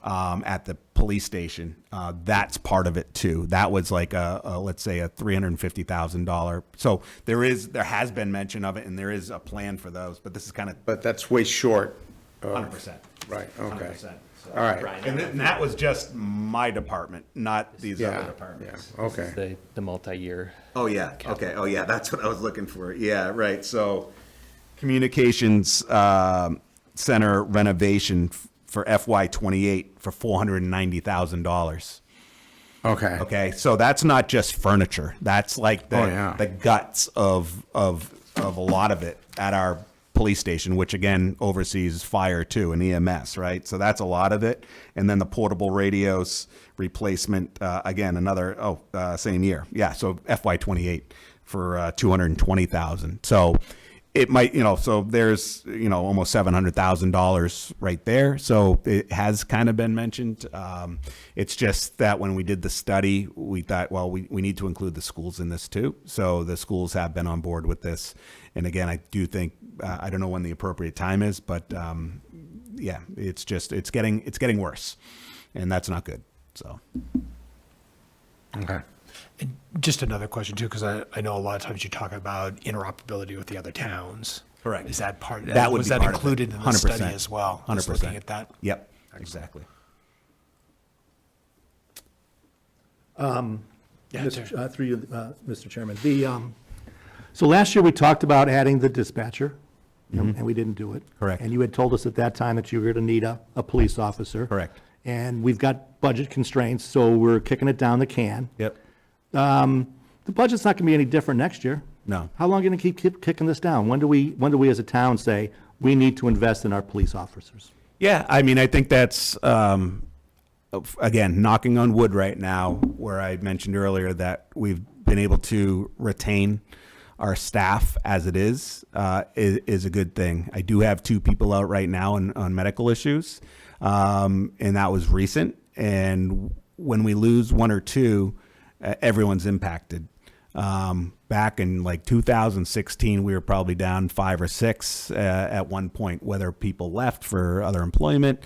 at the police station. That's part of it too. That was like let's say a $350,000. So there has been mention of it, and there is a plan for those, but this is kind of But that's way short. 100%. Right, okay. 100%. So- All right. And that was just my department, not these other Yeah, yeah, departments. okay. The multi-year. Oh, yeah, okay, oh, yeah, that's what I was looking for, yeah, right, so communications center renovation for FY '28 for $490,000. Okay. Okay, so that's not just furniture, that's like Oh, yeah. the guts of a lot of it at our police station, which again oversees fire too and EMS, right? So that's a lot of it. And then the portable radios replacement, again, another, same year. Yeah, so FY '28 for 220,000. So it might, so there's, almost $700,000 right there. So it has kind of been mentioned. It's just that when we did the study, we thought, well, we need to include the schools in this too. So the schools have been on board with this. And again, I do think, I don't know when the appropriate time is, but yeah, it's getting worse, and that's not good. So. Okay. And just another question too, because I know a lot of times you talk about interoperability with the other towns. Correct. Is that part, That would was be that part of it. included in the study 100%. as well? Just 100%. looking at that? Yep, exactly. Yeah, Through you, Mr. Chairman. So last year, we talked about adding the dispatcher, and we didn't do it. Correct. And you had told us at that time that you were going to need a police officer. Correct. And we've got budget constraints, so we're kicking it down the can. Yep. The budget's not going to be any different next year. No. How long are you going to keep kicking this down? When do we as a town say, we need to invest in our police officers? Yeah, I mean, I think that's, again, knocking on wood right now, where I mentioned earlier that we've been able to retain our staff as it is a good thing. I do have 2 people out right now on medical issues, and that was recent. And when we lose 1 or 2, everyone's impacted. Back in like 2016, we were probably down 5 or 6 at one point, whether people left for other employment,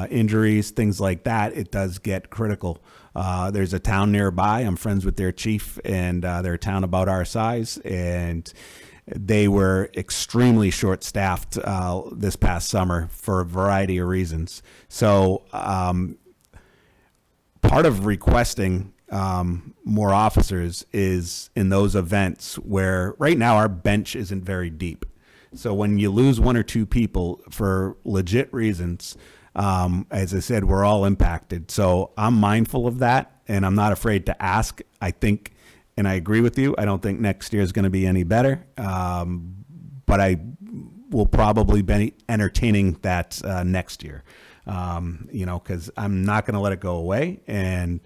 injuries, things like that. It does get critical. There's a town nearby. I'm friends with their chief, and they're a town about our size, and they were extremely short-staffed this past summer for a variety of reasons. So part of requesting more officers is in those events where right now our bench isn't very deep. So when you lose 1 or 2 people for legit reasons, as I said, we're all impacted. So I'm mindful of that, and I'm not afraid to ask. I think, and I agree with you, I don't think next year is going to be any better, but I will probably be entertaining that next year, because I'm not going to let it go away. And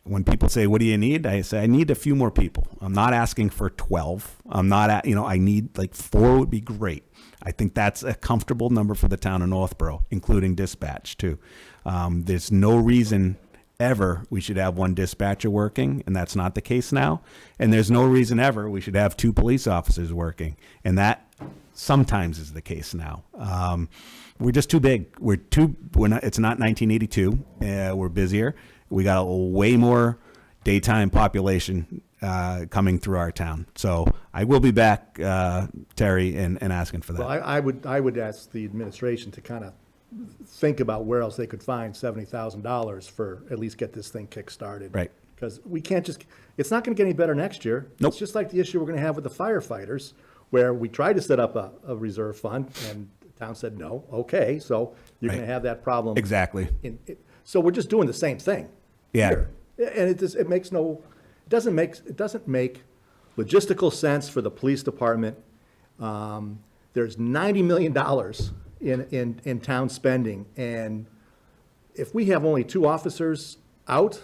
when people say, what do you need? I say, I need a few more people. I'm not asking for 12. I'm not at, I need like 4 would be great. I think that's a comfortable number for the town of Northborough, including dispatch too. There's no reason ever we should have 1 dispatcher working, and that's not the case now. And there's no reason ever we should have 2 police officers working, and that sometimes is the case now. We're just too big. It's not 1982. We're busier. We got a way more daytime population coming through our town. So I will be back, Terry, and asking for that. Well, I would ask the administration to kind of think about where else they could find $70,000 for at least get this thing kick-started. Right. Because we can't just, it's not going to get any better next year. Nope. It's just like the issue we're going to have with the firefighters, where we tried to set up a reserve fund, and the town said, no, okay, so you're going Right. to have that problem. Exactly. So we're just doing the same thing. Yeah. here. And it doesn't make logistical sense for the police department. There's $90 million in town spending, and if we have only 2 officers out,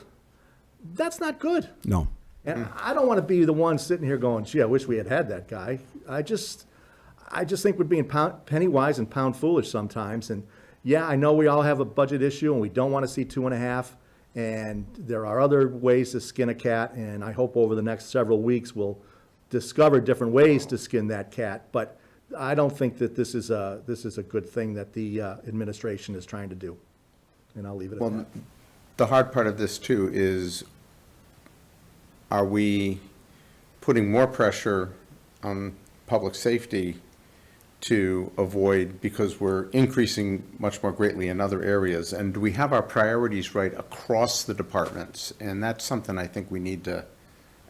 that's not good. No. And I don't want to be the one sitting here going, gee, I wish we had that guy. I just think we're being penny wise and pound foolish sometimes. And yeah, I know we all have a budget issue and we don't want to see 2.5. And there are other ways to skin a cat. And I hope over the next several weeks we'll discover different ways to skin that cat. But I don't think that this is a good thing that the administration is trying to do. and I'll leave it at Well, that. the hard part of this too is, are we putting more pressure on public safety to avoid, because we're increasing much more greatly in other areas? And do we have our priorities right across the departments? And that's something I think we need to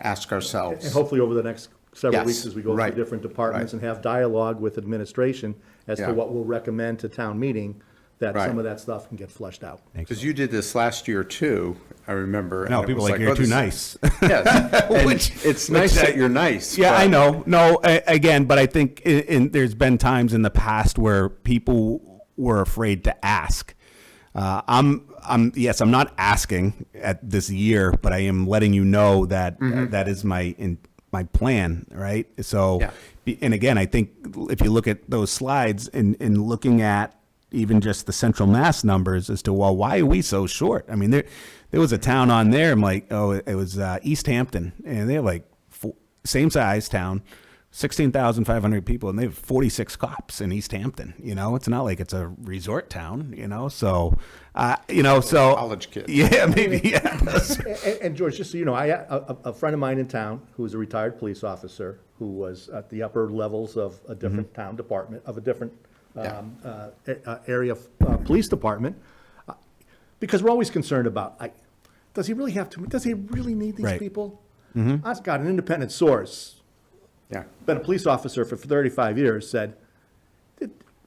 ask ourselves. And hopefully over the next several Yes, weeks, as we go right, through different departments right. and have dialogue with administration as to Yeah. what we'll recommend to town meeting, that Right. some of that stuff can get flushed out. Because you did this last year too, I remember. and No, it people was like, you're oh, too this- nice. Yes, and Which- it's nice that you're nice. Yeah, but- I know. No, again, but I think there's been times in the past where people were afraid to ask. Yes, I'm not asking at this year, but I am letting you know that that is my plan, right? So, Yeah. and again, I think if you look at those slides and looking at even just the Central Mass numbers as to, well, why are we so short? I mean, there was a town on there, I'm like, oh, it was East Hampton, and they're like same size town, 16,500 people, and they have 46 cops in East Hampton. You know, it's not like it's a resort town, you know, so, so. College kids. Yeah, maybe, yeah. And George, just so you know, a friend of mine in town who was a retired police officer who was at the upper levels of a different town department, of a different area police department, because we're always concerned about, does he really need these Right. people? I've got an independent source, Yeah, been a police officer for 35 years, said,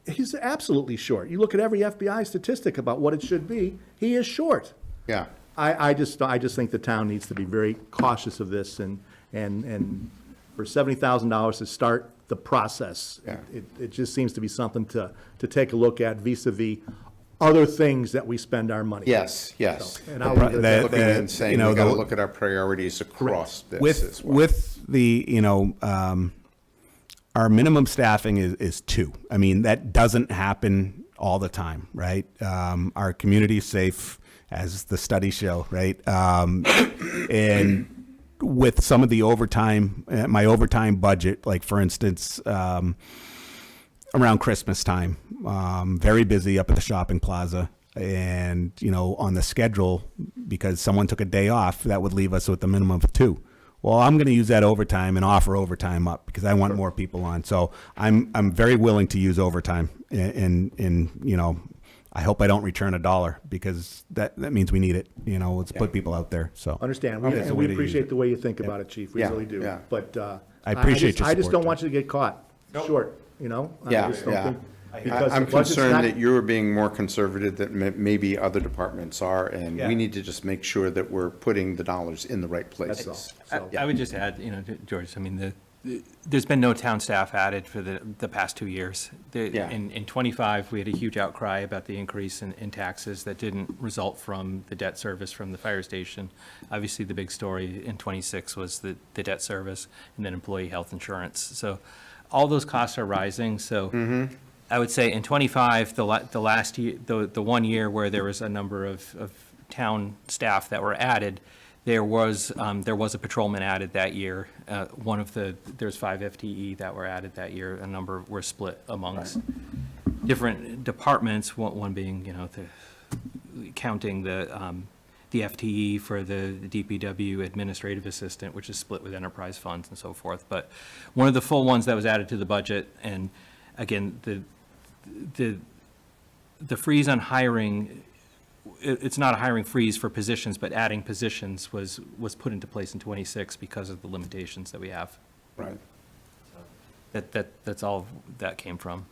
he's absolutely short. You look at every FBI statistic about what it should be, he is short. yeah. I just think the town needs to be very cautious of this, and for $70,000 to start the process, Yeah. it just seems to be something to take a look at vis-à-vis other things that we spend our money on. Yes, yes. So, and I'll leave it at that. Looking and saying, you know, we gotta the- look at our priorities across this as well. With the, our minimum staffing is 2. I mean, that doesn't happen all the time, right? Our community is safe, as the studies show, right? And with some of the overtime, my overtime budget, like for instance, around Christmas time, very busy up at the shopping plaza. And, on the schedule, because someone took a day off, that would leave us with a minimum of 2. Well, I'm going to use that overtime and offer overtime up because I want more people on. So I'm very willing to use overtime, and I hope I don't return $1 because that means we need it. Let's put people out there. So Understand, That's the and way we to use appreciate it. the way you think about it, Chief, we Yeah, really do. yeah. But I appreciate your I just support, don't want you to get caught short, I Yeah, just don't yeah. think- because I'm the budget's concerned not- that you're being more conservative than maybe other departments are, and Yeah. we need to just make sure that we're putting the dollars in the right That's all. places. So- I would just add, George, I mean, there's been no town staff added for the past 2 years. Yeah. In '25, we had a huge outcry about the increase in taxes that didn't result from the debt service from the fire station. Obviously, the big story in '26 was the debt service and then employee health insurance. So all those costs are rising, so I would say in '25, the last year, the 1 year where there was a number of town staff that were added, there was a patrolman added that year. There's 5 FTE that were added that year. A number were split amongst different departments, one being, counting the FTE for the DPW administrative assistant, which is split with enterprise funds and so forth. But one of the full ones that was added to the budget, and again, the freeze on hiring, it's not a hiring freeze for positions, but adding positions was put into place in '26 because of the limitations that we have. Right. That's all that came from.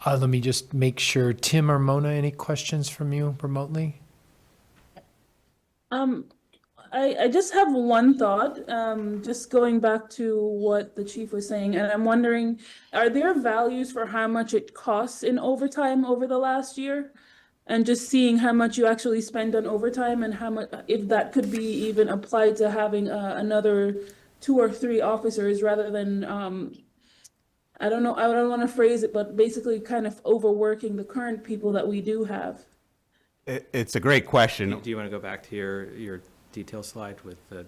Let me just make sure. Tim or Mona, any questions from you remotely? I just have one thought, just going back to what the chief was saying, and I'm wondering, are there values for how much it costs in overtime over the last year? And just seeing how much you actually spend on overtime and how much, if that could be even applied to having another 2 or 3 officers rather than, I don't know, I don't want to phrase it, but basically kind of overworking the current people that we do have. it's a great question. Do you want to go back to your detail slide with the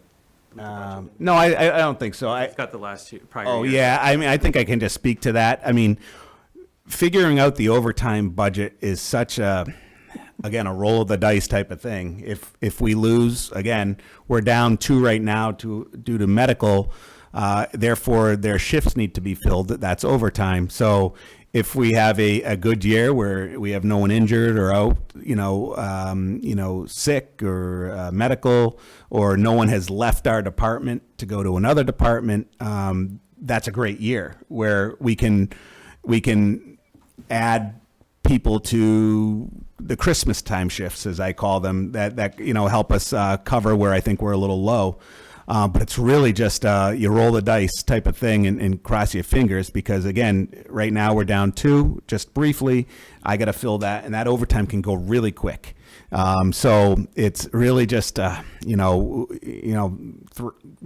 budget? No, I don't think so. I've got the last year, prior Oh, year. yeah. I mean, I think I can just speak to that. I mean, figuring out the overtime budget is such a, again, a roll of the dice type of thing. If we lose, again, we're down 2 right now due to medical, therefore their shifts need to be filled. That's overtime. So if we have a good year where we have no one injured or out, sick or medical, or no one has left our department to go to another department, that's a great year where we can add people to the Christmas time shifts, as I call them, that help us cover where I think we're a little low. But it's really just you roll the dice type of thing and cross your fingers, because again, right now we're down 2 just briefly. I got to fill that, and that overtime can go really quick. So it's really just we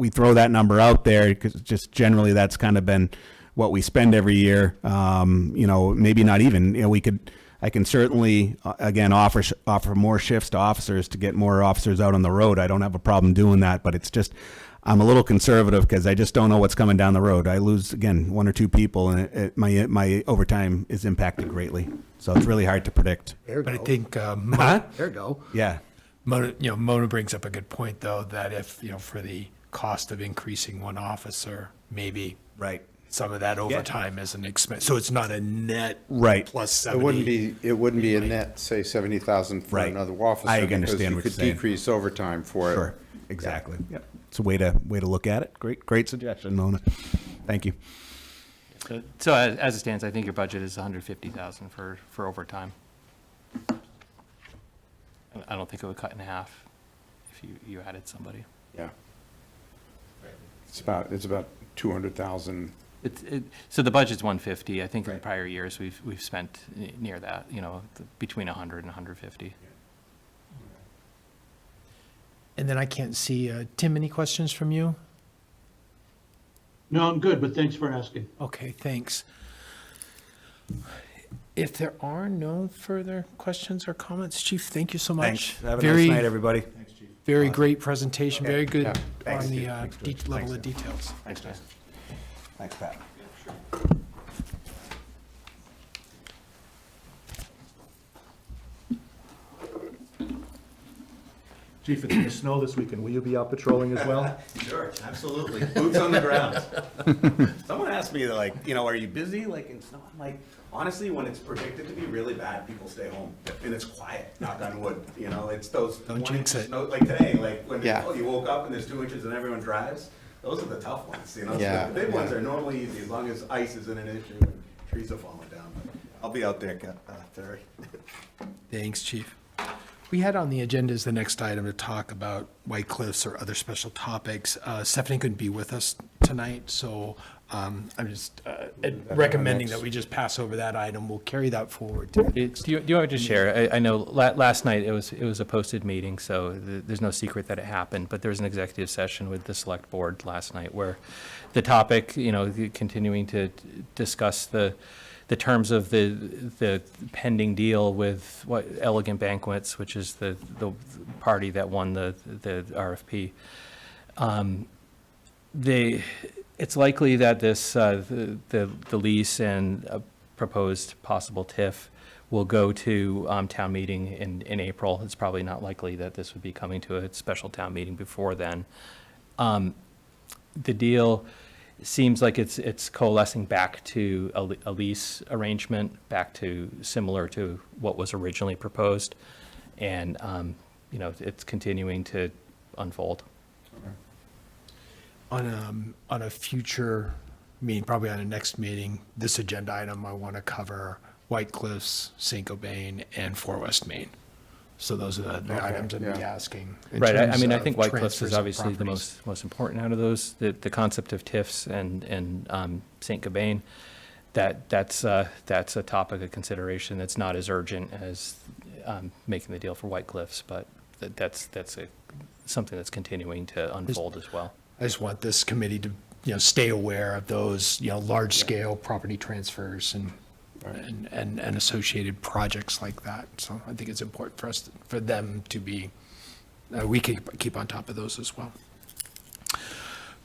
throw that number out there because just generally that's kind of been what we spend every year. Maybe not even. I can certainly again offer more shifts to officers to get more officers out on the road. I don't have a problem doing that, but it's just I'm a little conservative because I just don't know what's coming down the road. I lose again 1 or 2 people, and my overtime is impacted greatly. So it's really hard to predict. There But I go. think, There you go. Yeah. Mona brings up a good point, though, that if, for the cost of increasing 1 officer, maybe Right. some of that overtime is an expense. So it's not a net Right. plus It 70. wouldn't be a net, say, 70,000 for Right. another officer. I understand because what you you're could saying. decrease overtime for it. Sure. Exactly. Yep. It's a way to look at it. Great suggestion, Mona. Thank you. So as it stands, I think your budget is 150,000 for overtime. I don't think it would cut in half if you added somebody. Yeah. It's about 200,000. So the budget's 150. I think in prior years, we've spent near that, between 100 and 150. And then I can't see, Tim, any questions from you? No, I'm good, but thanks for asking. Okay, thanks. If there are no further questions or comments, Chief, thank you so much. Thanks. Have a nice night, everybody. Very great presentation, very good Yeah. Thanks, on the Steve. Thanks, George. level Thanks, of details. Thanks, Pat. Thanks, Pat. Chief, it's gonna snow this weekend. Will you be out patrolling as well? Sure, absolutely. Boots on the ground. Someone asked me, are you busy, in snow? I'm like, honestly, when it's predicted to be really bad, people stay home. And it's quiet, knock on wood. It's those Don't 1 jinx inch it. snow, like today, when Yeah. you woke up and there's 2 inches and everyone drives. Those are the tough ones, So Yeah, the big ones yeah. are normally easy, as long as ice isn't an issue and trees are falling down. But I'll be out there, Terry. Thanks, Chief. We had on the agenda as the next item to talk about White Cliffs or other special topics. Stephanie couldn't be with us tonight, so I'm just recommending that we just pass over that item. We'll carry that forward. Do you want me to share? I know last night it was a posted meeting, so there's no secret that it happened, but there was an executive session with the select board last night where the topic, continuing to discuss the terms of the pending deal with Elegant Banquets, which is the party that won the RFP. It's likely that this the lease and a proposed possible TIF will go to town meeting in April. It's probably not likely that this would be coming to a special town meeting before then. The deal seems like it's coalescing back to a lease arrangement, back to similar to what was originally proposed, and it's continuing to unfold. On a future meeting, probably on a next meeting, this agenda item, I want to cover White Cliffs, St. Gobain, and Fort West Main. So those are the items I'd be yeah. asking. in Right, I terms mean, I of think White Cliffs transfers is of obviously the properties. most important out of those. The concept of TIFs and St. Gobain, that's a topic of consideration that's not as urgent as making the deal for White Cliffs, but that's something that's continuing to unfold as well. I just want this committee to, stay aware of those, large-scale property transfers and associated projects like that. So I think it's important for us, for them to be, we can keep on top of those as well.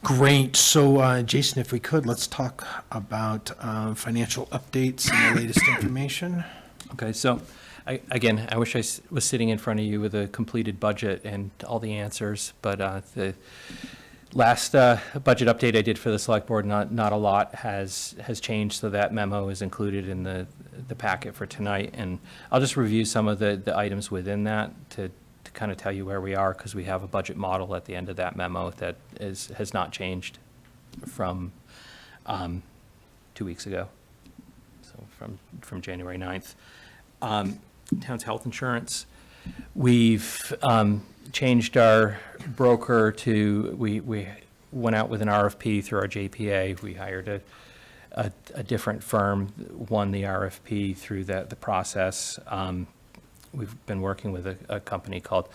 Great. So, Jason, if we could, let's talk about financial updates and the latest information. Okay, so, again, I wish I was sitting in front of you with a completed budget and all the answers, but the last budget update I did for the select board, not a lot has changed, so that memo is included in the packet for tonight. And I'll just review some of the items within that to kind of tell you where we are, because we have a budget model at the end of that memo that has not changed from 2 weeks ago, so from January 9th. Town's health insurance, we've changed our broker to, we went out with an RFP through our JPA. We hired a different firm, won the RFP through the process. We've been working with a company called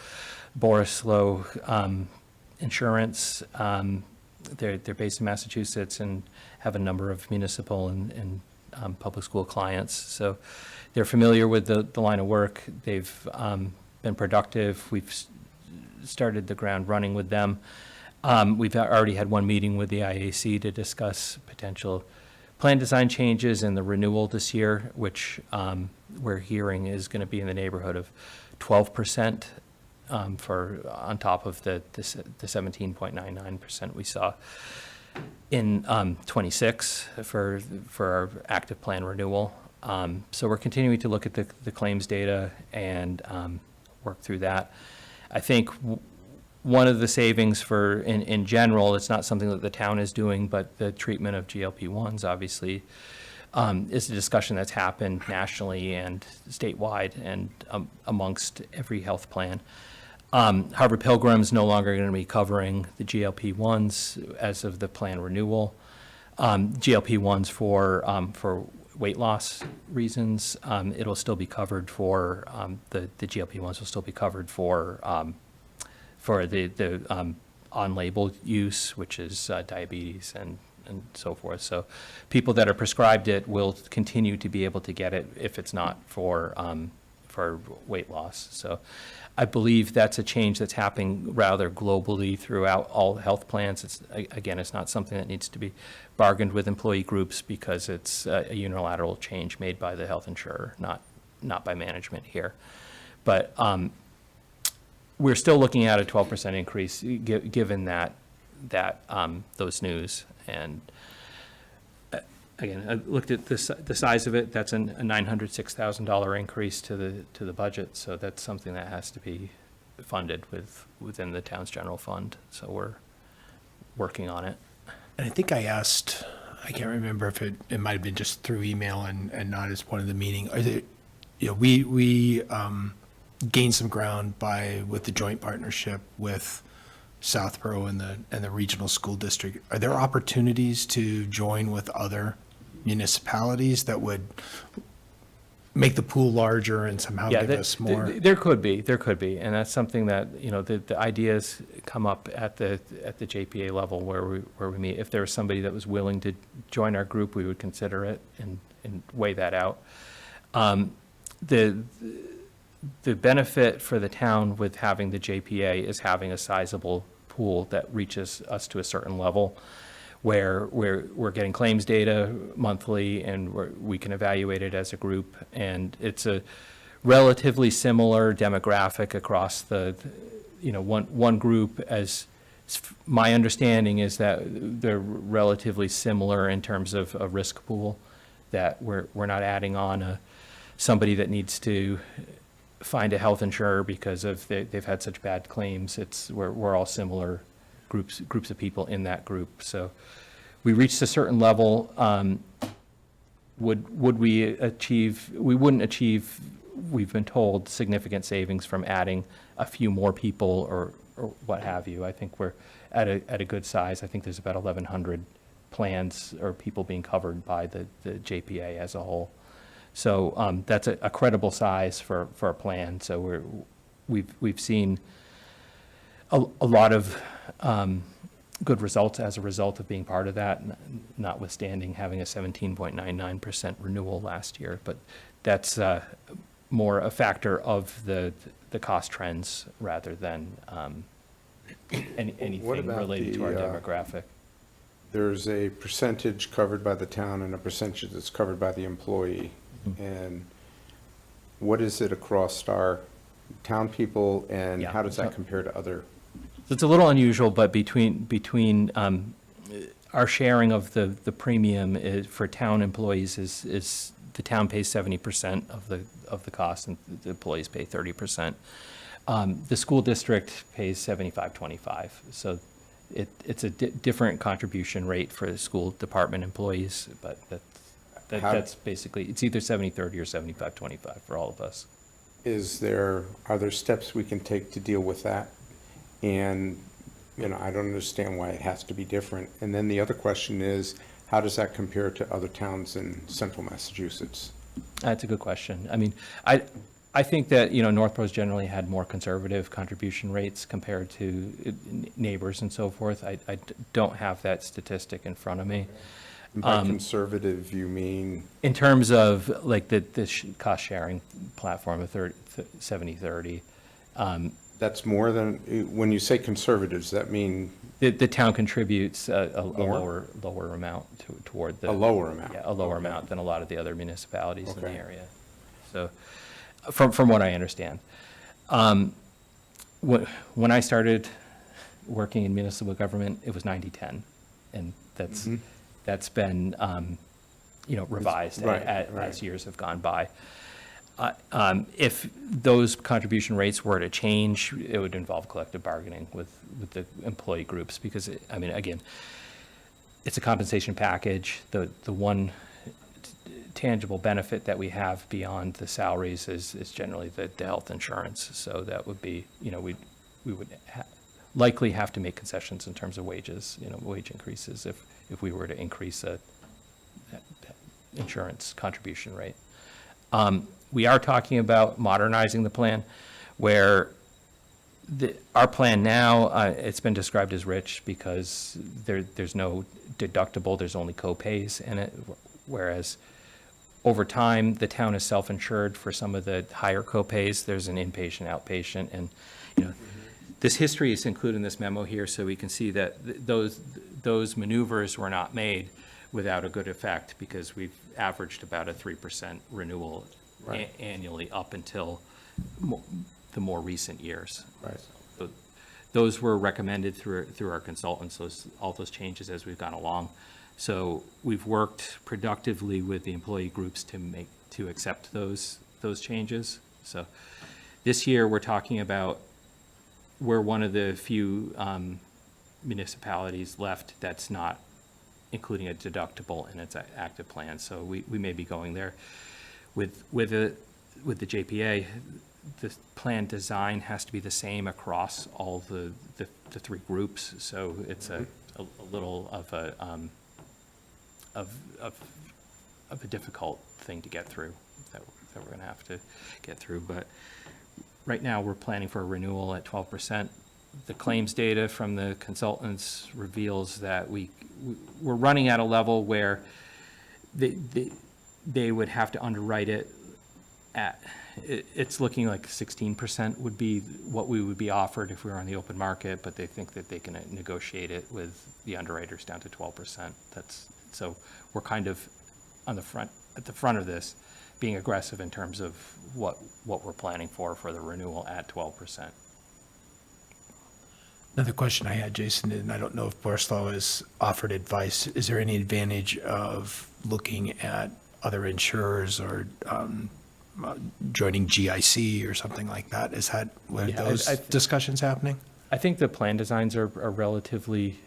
Borislow Insurance. They're based in Massachusetts and have a number of municipal and public school clients. So they're familiar with the line of work. They've been productive. We've started the ground running with them. We've already had one meeting with the IAC to discuss potential plan design changes in the renewal this year, which we're hearing is going to be in the neighborhood of 12% for on top of the 17.99% we saw in 26 for our active plan renewal. So we're continuing to look at the claims data and work through that. I think one of the savings for, in general, it's not something that the town is doing, but the treatment of GLP-1s obviously is a discussion that's happened nationally and statewide and amongst every health plan. Harvard Pilgrim's no longer going to be covering the GLP-1s as of the plan renewal. GLP-1s for weight loss reasons, it'll still be covered for, the GLP-1s will still be covered for the on-label use, which is diabetes and so forth. So people that are prescribed it will continue to be able to get it if it's not for weight loss. So I believe that's a change that's happening rather globally throughout all health plans. It's not something that needs to be bargained with employee groups because it's a unilateral change made by the health insurer, not by management here. But we're still looking at a 12% increase given that those news. And again, I looked at the size of it. That's a $906,000 increase to the budget. So that's something that has to be funded within the town's general fund. So we're working on it. And I think I asked, I can't remember if it might have been just through email and not as part of the meeting. Are there, we gained some ground with the joint partnership with Southborough and the regional school district. Are there opportunities to join with other municipalities that would make the pool larger and somehow give us more? There could be, and that's something that the ideas come up at the JPA level where we meet. If there was somebody that was willing to join our group, we would consider it and weigh that out. The benefit for the town with having the JPA is having a sizable pool that reaches us to a certain level where we're getting claims data monthly and we can evaluate it as a group. And it's a relatively similar demographic across one group. As my understanding is that they're relatively similar in terms of a risk pool, that we're not adding on somebody that needs to find a health insurer because they've had such bad claims. We're all similar groups of people in that group. So we reached a certain level. Would we achieve? We wouldn't achieve, we've been told, significant savings from adding a few more people or what have you. I think we're at a good size. I think there's about 1,100 plans or people being covered by the JPA as a whole. So that's a credible size for a plan. So we've seen a lot of good results as a result of being part of that, notwithstanding having a 17.99% renewal last year. But that's more a factor of the cost trends rather than anything What about related to our demographic. there's a percentage covered by the town and a percentage that's covered by the employee. Mm-hmm. And what is it across our town people, and Yeah. how does that compare to other? So it's a little unusual, but between our sharing of the premium for town employees is the town pays 70% of the cost, and the employees pay 30%. The school district pays 75-25, so it's a different contribution rate for the school department employees, but How- that's basically, it's either 70-30 or 75-25 for all of us. Are there steps we can take to deal with that? And, I don't understand why it has to be different. And then the other question is, how does that compare to other towns in central Massachusetts? That's a good question. I mean, I think that, Northborough's generally had more conservative contribution rates compared to neighbors and so forth. I don't have that statistic in front of me. And by conservative, you mean, In terms of like the cost sharing platform of 70-30, that's more than, when you say conservative, does that mean the town contributes a More? lower amount toward the. a lower amount? Yeah, a lower amount than a lot of the other municipalities in the Okay. area. So, from what I understand. When I started working in municipal government, it was 90-10, and that's been, revised Right, as right. years have gone by. If those contribution rates were to change, it would involve collective bargaining with the employee groups, because, again, it's a compensation package. The one tangible benefit that we have beyond the salaries is generally the health insurance. So that would be, we would likely have to make concessions in terms of wages, wage increases if we were to increase that insurance contribution rate. We are talking about modernizing the plan, where our plan now, it's been described as rich because there's no deductible, there's only co-pays in it, whereas over time, the town is self-insured for some of the higher co-pays. There's an inpatient, outpatient, and, this history is included in this memo here, so we can see that those maneuvers were not made without a good effect, because we've averaged about a 3% renewal Right. annually up until the more recent years. Right. So those were recommended through our consultants, all those changes as we've gone along. So we've worked productively with the employee groups to accept those changes. So this year, we're talking about, we're one of the few municipalities left that's not including a deductible in its active plan. So we may be going there. With the JPA, the plan design has to be the same across all the three groups. So it's a little of a difficult thing to get through, that we're going to have to get through. But right now, we're planning for a renewal at 12%. The claims data from the consultants reveals that we're running at a level where they would have to underwrite it at, it's looking like 16% would be what we would be offered if we were on the open market, but they think that they can negotiate it with the underwriters down to 12%. So we're kind of at the front of this, being aggressive in terms of what we're planning for the renewal at 12%. Another question I had, Jason, and I don't know if Borislow has offered advice. Is there any advantage of looking at other insurers or joining GIC or something like that? Is that where Yeah, those discussions happening? I think the plan designs are relatively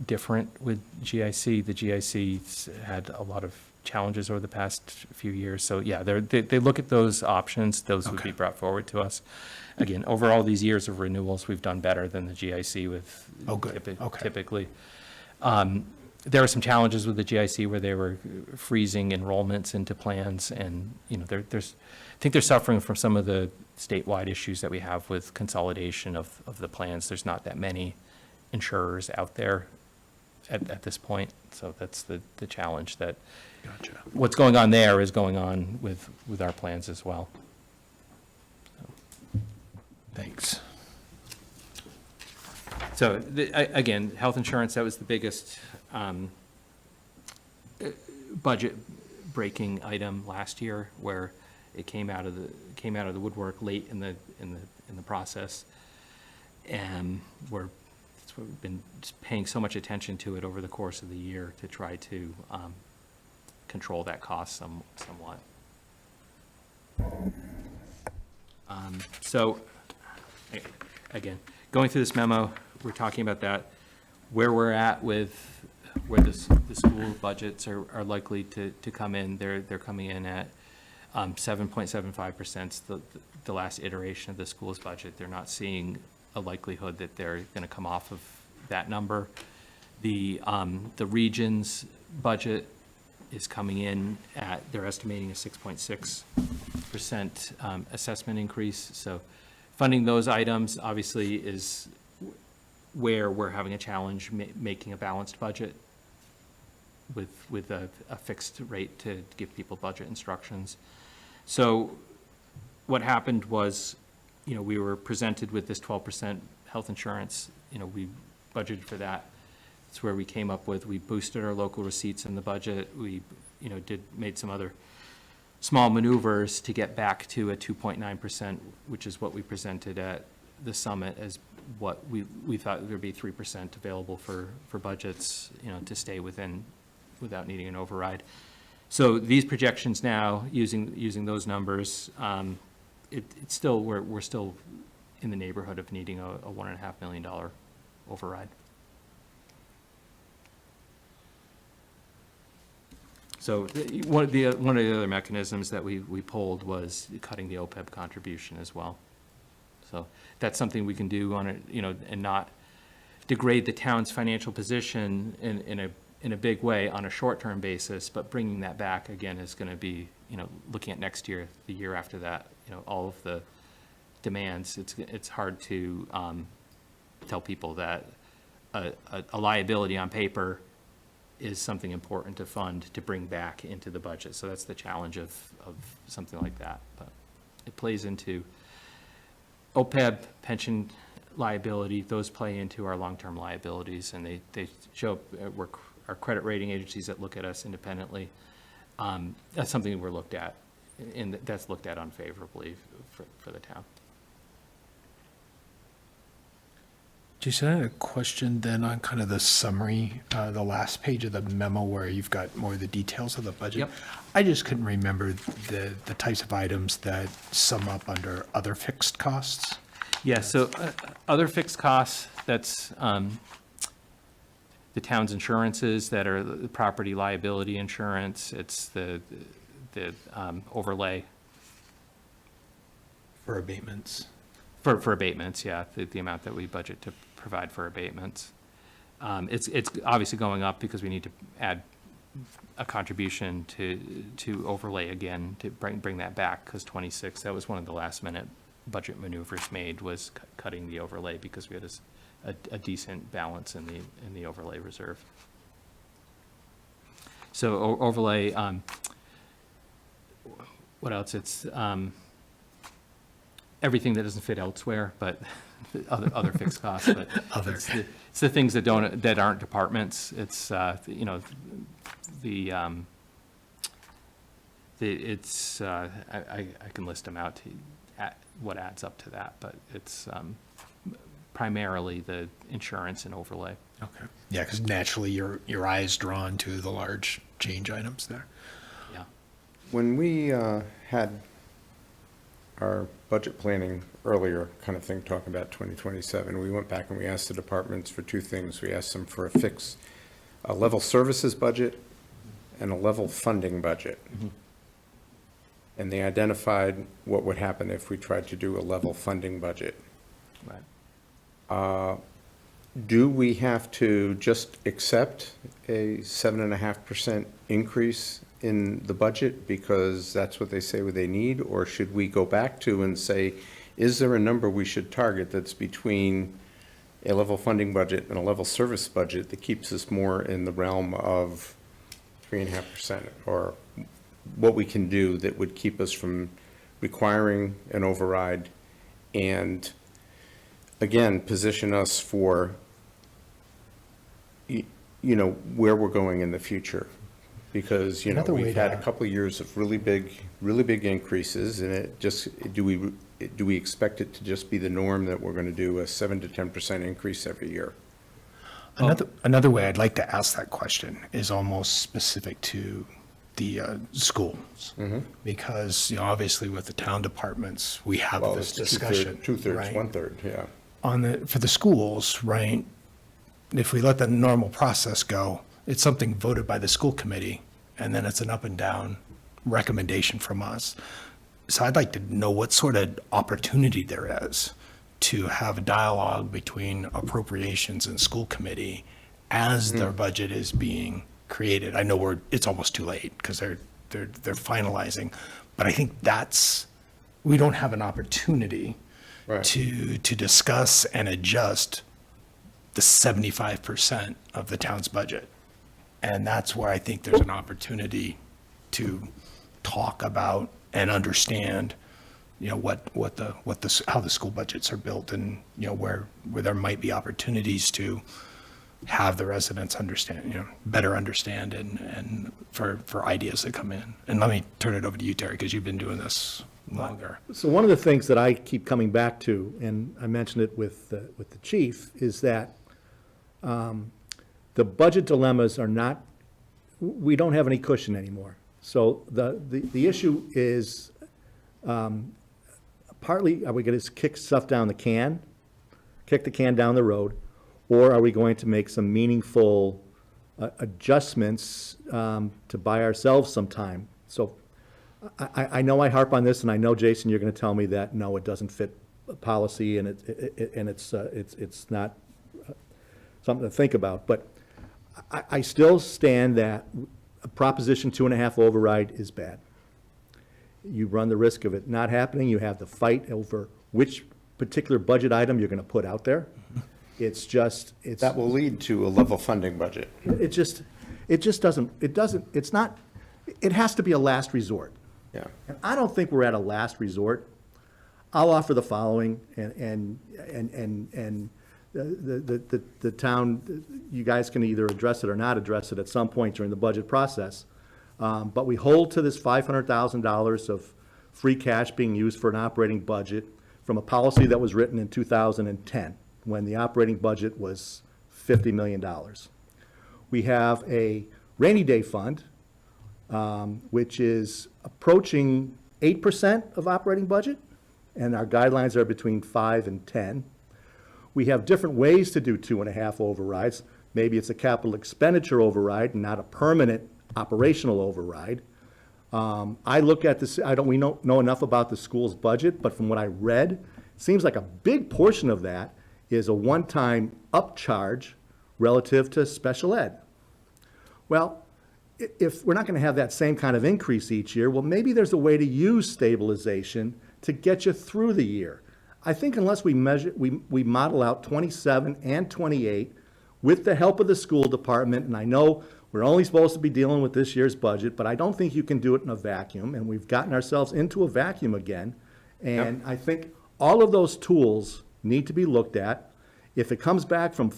different with GIC. The GIC's had a lot of challenges over the past few years. So yeah, they look at those options. Those would be Okay. brought forward to us. Again, over all these years of renewals, we've done better than the GIC with Oh, good. Okay. typically. There were some challenges with the GIC where they were freezing enrollments into plans, and I think they're suffering from some of the statewide issues that we have with consolidation of the plans. There's not that many insurers out there at this point, so that's the challenge. That Gotcha. what's going on there is going on with our plans as well. Thanks. So again, health insurance, that was the biggest budget breaking item last year where it came out of the woodwork late in the process. And that's what we've been just paying so much attention to it over the course of the year to try to control that cost somewhat. So, again, going through this memo, we're talking about that, where we're at with where the school budgets are likely to come in. They're coming in at 7.75%, the last iteration of the school's budget. They're not seeing a likelihood that they're going to come off of that number. The region's budget is coming in at, they're estimating a 6.6% assessment increase. So funding those items obviously is where we're having a challenge making a balanced budget with a fixed rate to give people budget instructions. So what happened was, we were presented with this 12% health insurance. We budgeted for that. That's where we came up with, we boosted our local receipts in the budget. We, made some other small maneuvers to get back to a 2.9%, which is what we presented at the summit as what we thought there'd be 3% available for budgets, to stay within without needing an override. So these projections now, using those numbers, it's still, we're still in the neighborhood of needing a $1.5 million override. So one of the other mechanisms that we pulled was cutting the OPEB contribution as well. So that's something we can do on it, and not degrade the town's financial position in a big way on a short-term basis, but bringing that back again is going to be, looking at next year, the year after that, all of the demands. It's hard to tell people that a liability on paper is something important to fund to bring back into the budget. So that's the challenge of something like that. But it plays into OPEB, pension liability, those play into our long-term liabilities, and they show up, our credit rating agencies that look at us independently. That's something we're looked at, and that's looked at unfavorably for the town. Jason, I had a question then on kind of the summary, the last page of the memo where you've got more of the details of the budget. Yep. I just couldn't remember the types of items that sum up under other fixed costs. Yeah, so other fixed costs, that's the town's insurances that are the property liability insurance. It's the overlay. For abatements. For abatements, yeah, the amount that we budget to provide for abatements. It's obviously going up because we need to add a contribution to overlay again, to bring that back, because 26, that was one of the last minute budget maneuvers made, was cutting the overlay because we had a decent balance in the overlay reserve. So overlay, what else? It's everything that doesn't fit elsewhere, but other fixed costs. But Other. it's the things that aren't departments. It's it's I can list them out what adds up to that, but it's primarily the insurance and overlay. Okay. Yeah, because naturally your eye is drawn to the large change items there. Yeah. When we had our budget planning earlier kind of thing, talking about 2027, we went back and we asked the departments for two things. We asked them for a level services budget and a level funding budget. Mm-hmm. And they identified what would happen if we tried to do a level funding budget. Right. Do we have to just accept a 7.5% increase in the budget because that's what they say they need? Or should we go back to and say, is there a number we should target that's between a level funding budget and a level service budget that keeps us more in the realm of 3.5%? Or what we can do that would keep us from requiring an override and, again, position us for you know, where we're going in the future. Because, you know, Another way we've had a to- couple of years of really big increases, and it just, do we expect it to just be the norm that we're gonna do a 7 to 10% increase every year? Another way I'd like to ask that question is almost specific to the schools. Because, you know, obviously with the town departments, we have Well, this it's discussion. two-thirds, right? one-third, yeah. For the schools, right, if we let the normal process go, it's something voted by the school committee, and then it's an up and down recommendation from us. So I'd like to know what sort of opportunity there is to have a dialogue between appropriations and school committee as their budget is being created. I know it's almost too late because they're finalizing, but I think we don't have an opportunity Right. to discuss and adjust the 75% of the town's budget. And that's where I think there's an opportunity to talk about and understand, you know, how the school budgets are built, and, you know, where there might be opportunities to have the residents understand, you know, better understand and for ideas that come in. And let me turn it over to you, Terry, because you've been doing this longer. So one of the things that I keep coming back to, and I mentioned it with the chief, is that the budget dilemmas are not, we don't have any cushion anymore. So the issue is, partly, are we going to kick stuff down the can, kick the can down the road, or are we going to make some meaningful adjustments to buy ourselves some time? So I know I harp on this, and I know, Jason, you're going to tell me that, no, it doesn't fit policy, and it's not something to think about. But I still stand that a Proposition 2.5 override is bad. You run the risk of it not happening. You have the fight over which particular budget item you're going to put out there. It's That will lead to a level funding budget. it has to be a last resort. Yeah. And I don't think we're at a last resort. I'll offer the following, and the town, you guys can either address it or not address it at some point during the budget process. But we hold to this $500,000 of free cash being used for an operating budget from a policy that was written in 2010, when the operating budget was $50 million. We have a rainy day fund, which is approaching 8% of operating budget, and our guidelines are between 5 and 10. We have different ways to do 2.5 overrides. Maybe it's a capital expenditure override, not a permanent operational override. I look at this, we don't know enough about the school's budget, but from what I read, it seems like a big portion of that is a one-time upcharge relative to special ed. Well, if we're not going to have that same kind of increase each year, well, maybe there's a way to use stabilization to get you through the year. I think unless we model out 27 and 28 with the help of the school department, and I know we're only supposed to be dealing with this year's budget, but I don't think you can do it in a vacuum, and we've gotten ourselves into a vacuum again. And I think all of those tools need to be looked at. If it comes back from,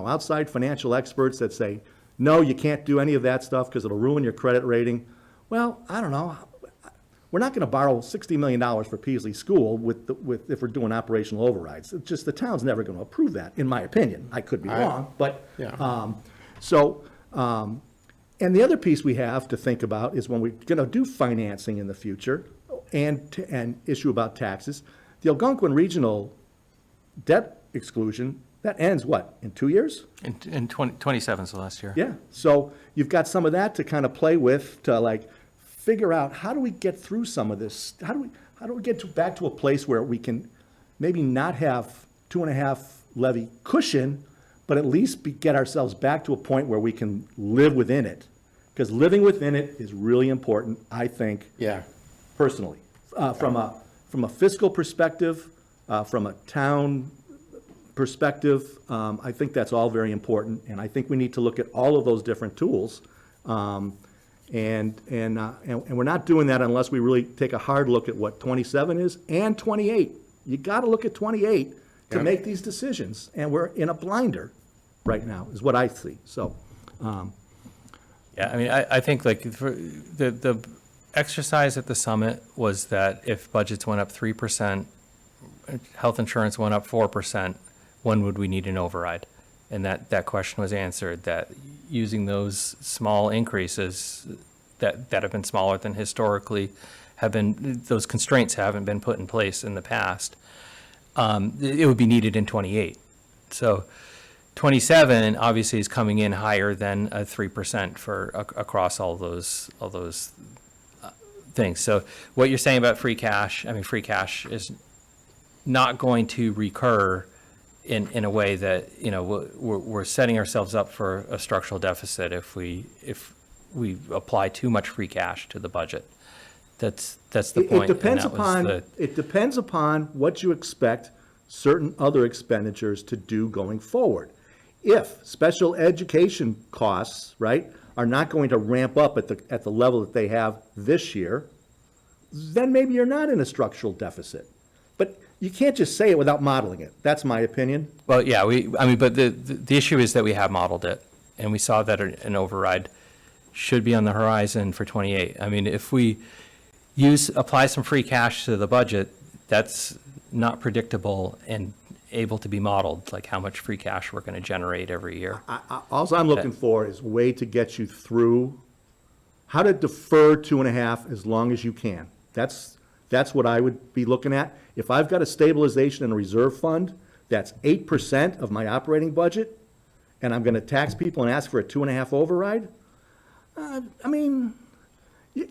outside financial experts that say, no, you can't do any of that stuff because it'll ruin your credit rating, well, I don't know. We're not going to borrow $60 million for Peasley School if we're doing operational overrides. It's just the town's never going to approve that, in my opinion. I could be wrong, but, Yeah. and the other piece we have to think about is when we're going to do financing in the future and issue about taxes, the Algonquin Regional debt exclusion, that ends what, in 2 years? In 27 is the last year. Yeah, so you've got some of that to kind of play with, to like figure out, how do we get through some of this? How do we get back to a place where we can maybe not have 2.5 levy cushion, but at least get ourselves back to a point where we can live within it? Because living within it is really important, I think, Yeah. personally. From a fiscal perspective, from a town perspective, I think that's all very important, and I think we need to look at all of those different tools. And we're not doing that unless we really take a hard look at what 27 is and 28. You got to look at 28 to Yeah. make these decisions, and we're in a blinder right now, is what I see. So Yeah, I mean, I think like for the exercise at the summit was that if budgets went up 3%, health insurance went up 4%, when would we need an override? And that question was answered, that using those small increases that have been smaller than historically have been, those constraints haven't been put in place in the past, it would be needed in 28. So 27 obviously is coming in higher than a 3% for across all those things. So what you're saying about free cash, I mean, free cash is not going to recur in a way that, you know, we're setting ourselves up for a structural deficit if we apply too much free cash to the budget. That's the point. It depends upon what you expect certain other expenditures to do going forward. If special education costs, right, are not going to ramp up at the level that they have this year, then maybe you're not in a structural deficit. But you can't just say it without modeling it. That's my opinion. Well, yeah, but the issue is that we have modeled it, and we saw that an override should be on the horizon for 28. I mean, if we apply some free cash to the budget, that's not predictable and able to be modeled, like how much free cash we're going to generate every year. All I'm looking for is a way to get you through, how to defer 2.5 as long as you can. That's what I would be looking at. If I've got a stabilization and a reserve fund, that's 8% of my operating budget, and I'm going to tax people and ask for a 2.5 override, I mean,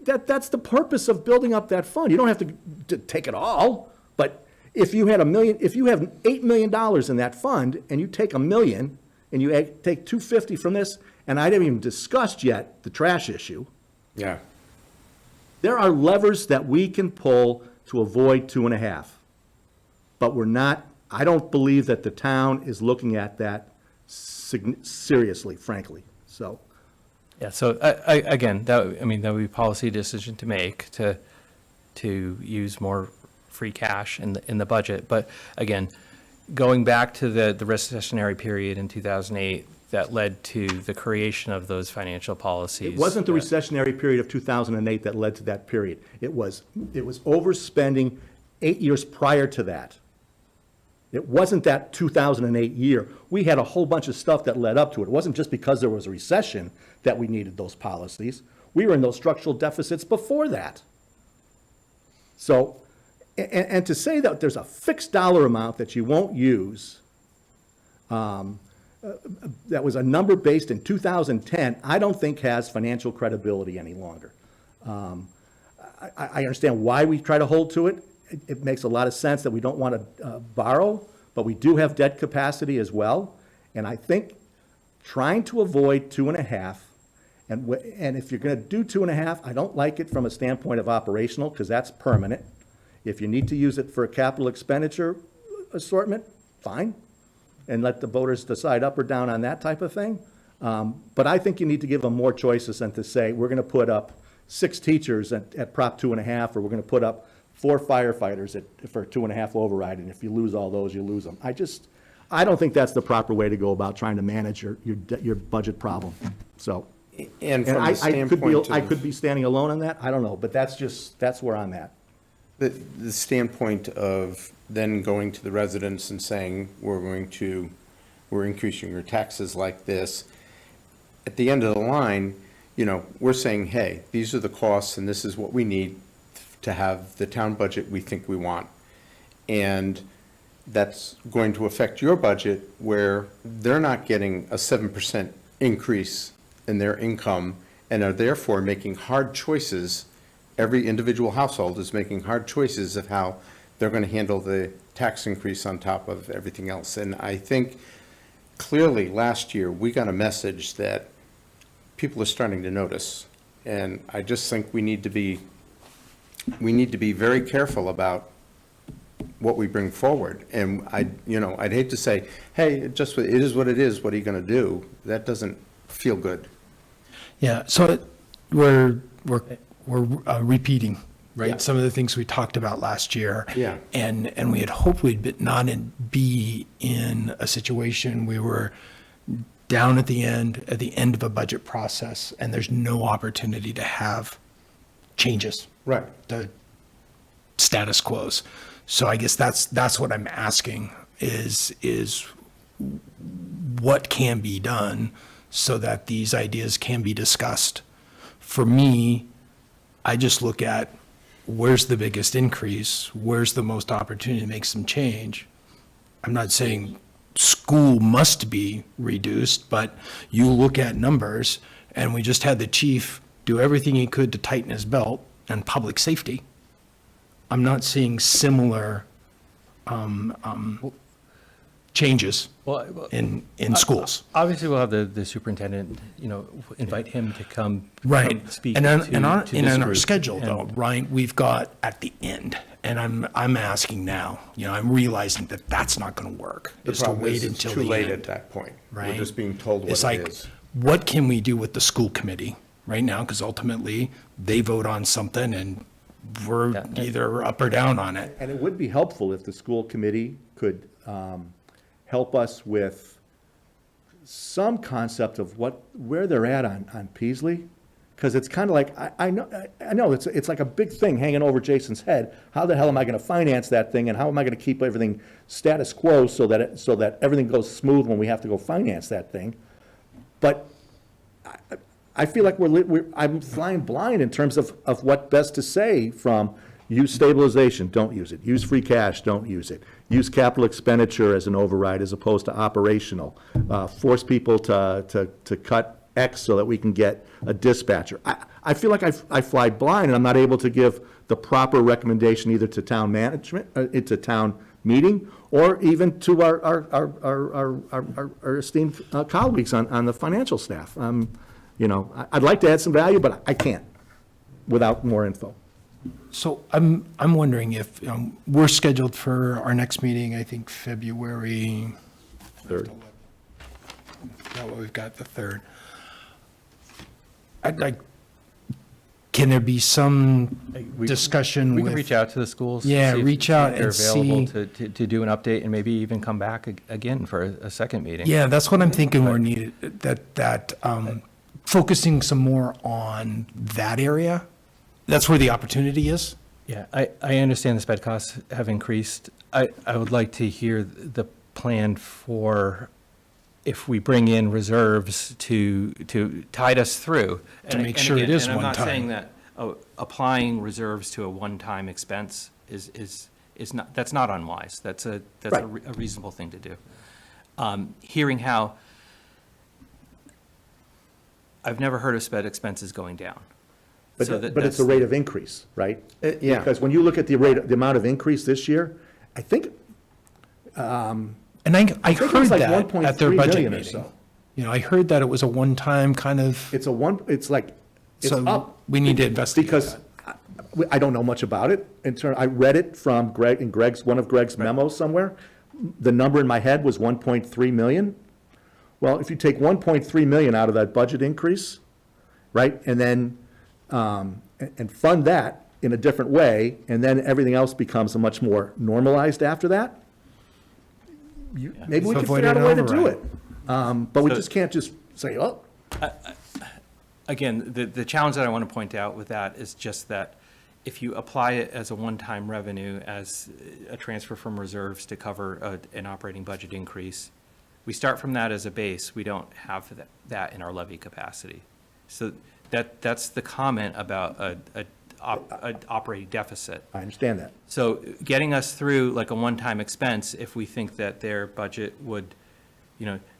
that's the purpose of building up that fund. You don't have to take it all, but if you have $8 million in that fund, and you take $1 million, and you take $250 from this, and I haven't even discussed yet the trash issue. Yeah. There are levers that we can pull to avoid 2.5. But I don't believe that the town is looking at that seriously, frankly, so. Yeah, so again, that would be a policy decision to make to use more free cash in the budget. But again, going back to the recessionary period in 2008, that led to the creation of those financial policies. It wasn't the recessionary period of 2008 that led to that period. It was overspending 8 years prior to that. It wasn't that 2008 year. We had a whole bunch of stuff that led up to it. It wasn't just because there was a recession that we needed those policies. We were in those structural deficits before that. So, and to say that there's a fixed dollar amount that you won't use, that was a number based in 2010, I don't think has financial credibility any longer. I understand why we try to hold to it. It makes a lot of sense that we don't want to borrow, but we do have debt capacity as well. And I think trying to avoid 2.5, and if you're going to do 2.5, I don't like it from a standpoint of operational, because that's permanent. If you need to use it for a capital expenditure assortment, fine, and let the voters decide up or down on that type of thing. But I think you need to give them more choices than to say, we're going to put up 6 teachers at Prop 2.5, or we're going to put up 4 firefighters for a 2.5 override, and if you lose all those, you lose them. I don't think that's the proper way to go about trying to manage your budget problem, so. And from the standpoint I could be standing alone on that, I don't know, but that's where I'm at. The standpoint of then going to the residents and saying, we're increasing your taxes like this. At the end of the line, we're saying, hey, these are the costs and this is what we need to have the town budget we think we want. And that's going to affect your budget where they're not getting a 7% increase in their income and are therefore making hard choices. Every individual household is making hard choices of how they're going to handle the tax increase on top of everything else. And I think clearly last year we got a message that people are starting to notice. And I just think we need to be very careful about what we bring forward. And I'd hate to say, hey, it is what it is. What are you going to do? That doesn't feel good. Yeah, so we're repeating, right? Yeah. Some of the things we talked about last year. Yeah. And we had hoped we'd not be in a situation we were down at the end of a budget process, and there's no opportunity to have changes. Right. The status quos. So I guess that's what I'm asking is what can be done so that these ideas can be discussed. For me, I just look at where's the biggest increase, where's the most opportunity to make some change. I'm not saying school must be reduced, but you look at numbers, and we just had the chief do everything he could to tighten his belt and public safety. I'm not seeing similar changes in schools. Obviously, we'll have the superintendent, invite him to come. Right. come Speak And to on this our group. schedule And- though, Ryan, we've got at the end, and I'm asking now, I'm realizing that that's not going to work. The Is to problem wait is it's until too the late end, at that point. We're right? just being told what It's it like, is. what can we do with the school committee right now? Because ultimately, they vote on something and we're Yeah. either up or down on it. And it would be helpful if the school committee could help us with some concept of where they're at on Peasley. Because it's kind of like, I know, it's like a big thing hanging over Jason's head. How the hell am I going to finance that thing, and how am I going to keep everything status quo so that everything goes smooth when we have to go finance that thing? But I feel like I'm flying blind in terms of what best to say from use stabilization, don't use it. Use free cash, don't use it. Use capital expenditure as an override as opposed to operational. Force people to cut X so that we can get a dispatcher. I feel like I fly blind and I'm not able to give the proper recommendation either to town management, to town meeting, or even to our esteemed colleagues on the financial staff. I'd like to add some value, but I can't without more info. So I'm wondering if, we're scheduled for our next meeting, I think February. Third. Yeah, well, we've got the 3rd. I'd like, can there be some discussion We with? can reach out to the schools. Yeah, see if reach out they're and available see- to do an update and maybe even come back again for a second meeting. Yeah, that's what I'm thinking we're needed, that focusing some more on that area. That's where the opportunity is. Yeah, I understand the sped costs have increased. I would like to hear the plan for if we bring in reserves to tide us through. To And- make and sure it again, is and I'm not one-time. saying that applying reserves to a one-time expense is not, that's not unwise. That's a Right. a reasonable thing to do. Hearing how, I've never heard of sped expenses going down. So But it's a rate of increase, right? Yeah. Because when you look at the amount of increase this year, I think, And I think it heard was like that at their 1.3 budget million or meeting. so. I heard that it was a one-time kind of, it's so up. we need to investigate Because that. I don't know much about it. I read it from Greg, in one of Greg's memos somewhere. The number in my head was 1.3 million. Well, if you take 1.3 million out of that budget increase, right, and then, and fund that in a different way, and then everything else becomes a much more normalized after that, maybe we So can avoid figure out a an way to do override. it. But we So- just can't just say, oh, Again, the challenge that I want to point out with that is just that if you apply it as a one-time revenue, as a transfer from reserves to cover an operating budget increase, we start from that as a base. We don't have that in our levy capacity. So that's the comment about a operating deficit. I understand that. So getting us through like a one-time expense, if we think that their budget would,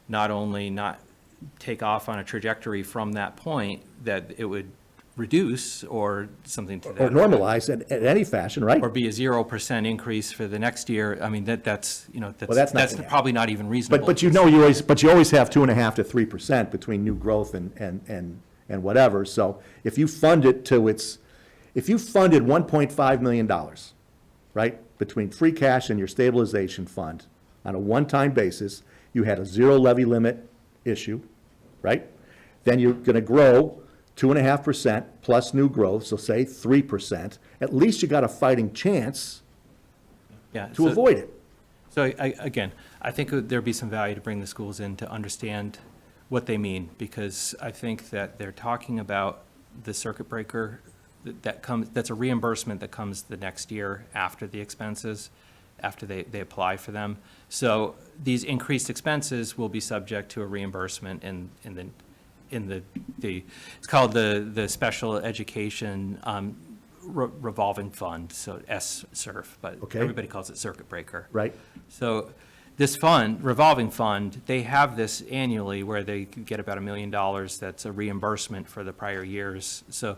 not only not take off on a trajectory from that point, that it would reduce or something to Or that. normalize at any fashion, right? Or be a 0% increase for the next year. I mean, that's that's not that's gonna probably not even reasonable. But you always have 2.5% to 3% between new growth and whatever. So if you fund it if you funded $1.5 million, right, between free cash and your stabilization fund on a one-time basis, you had a zero levy limit issue, right? Then you're going to grow 2.5% plus new growth, so say 3%. At least you got a fighting chance Yeah, to so- avoid it. So again, I think there'd be some value to bring the schools in to understand what they mean, because I think that they're talking about the circuit breaker that's a reimbursement that comes the next year after the expenses, after they apply for them. So these increased expenses will be subject to a reimbursement in the it's called the Special Education Revolving Fund, so SSERF, but Okay. everybody calls it circuit breaker. Right? So this fund, revolving fund, they have this annually where they get about $1 million. That's a reimbursement for the prior years. So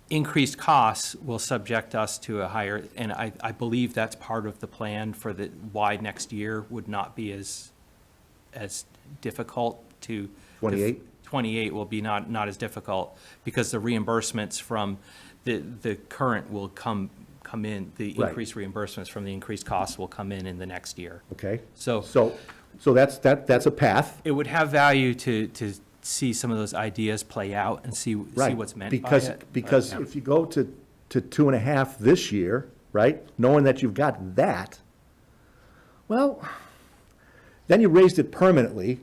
increased costs will subject us to a higher, and I believe that's part of the plan for why next year would not be as difficult to. 28? 28 will be not as difficult, because the reimbursements from the current will come in, the Right. increased reimbursements from the increased costs will come in the next year. Okay? So So that's a path. it would have value to see some of those ideas play out and see Right. what's meant by Because, it. because if you go to 2.5 this year, right, knowing that you've got that, well, then you raised it permanently.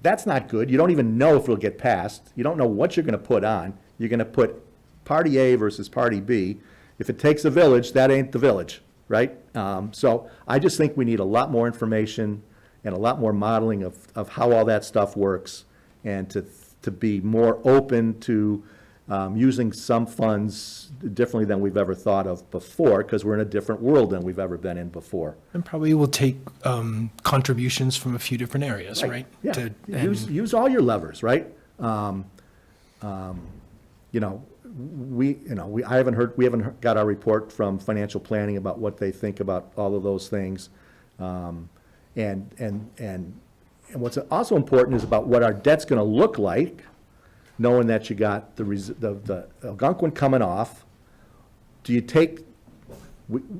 That's not good. You don't even know if it'll get passed. You don't know what you're gonna put on. You're gonna put party A versus party B. If it takes a village, that ain't the village, right? So I just think we need a lot more information and a lot more modeling of how all that stuff works, and to be more open to using some funds differently than we've ever thought of before, because we're in a different world than we've ever been in before. And probably will take contributions from a few different areas, right? Yeah, To- use all your levers, right? You know, I haven't heard, we haven't got our report from financial planning about what they think about all of those things. And what's also important is about what our debt's gonna look like, knowing that you got the Algonquin coming off. Do you take,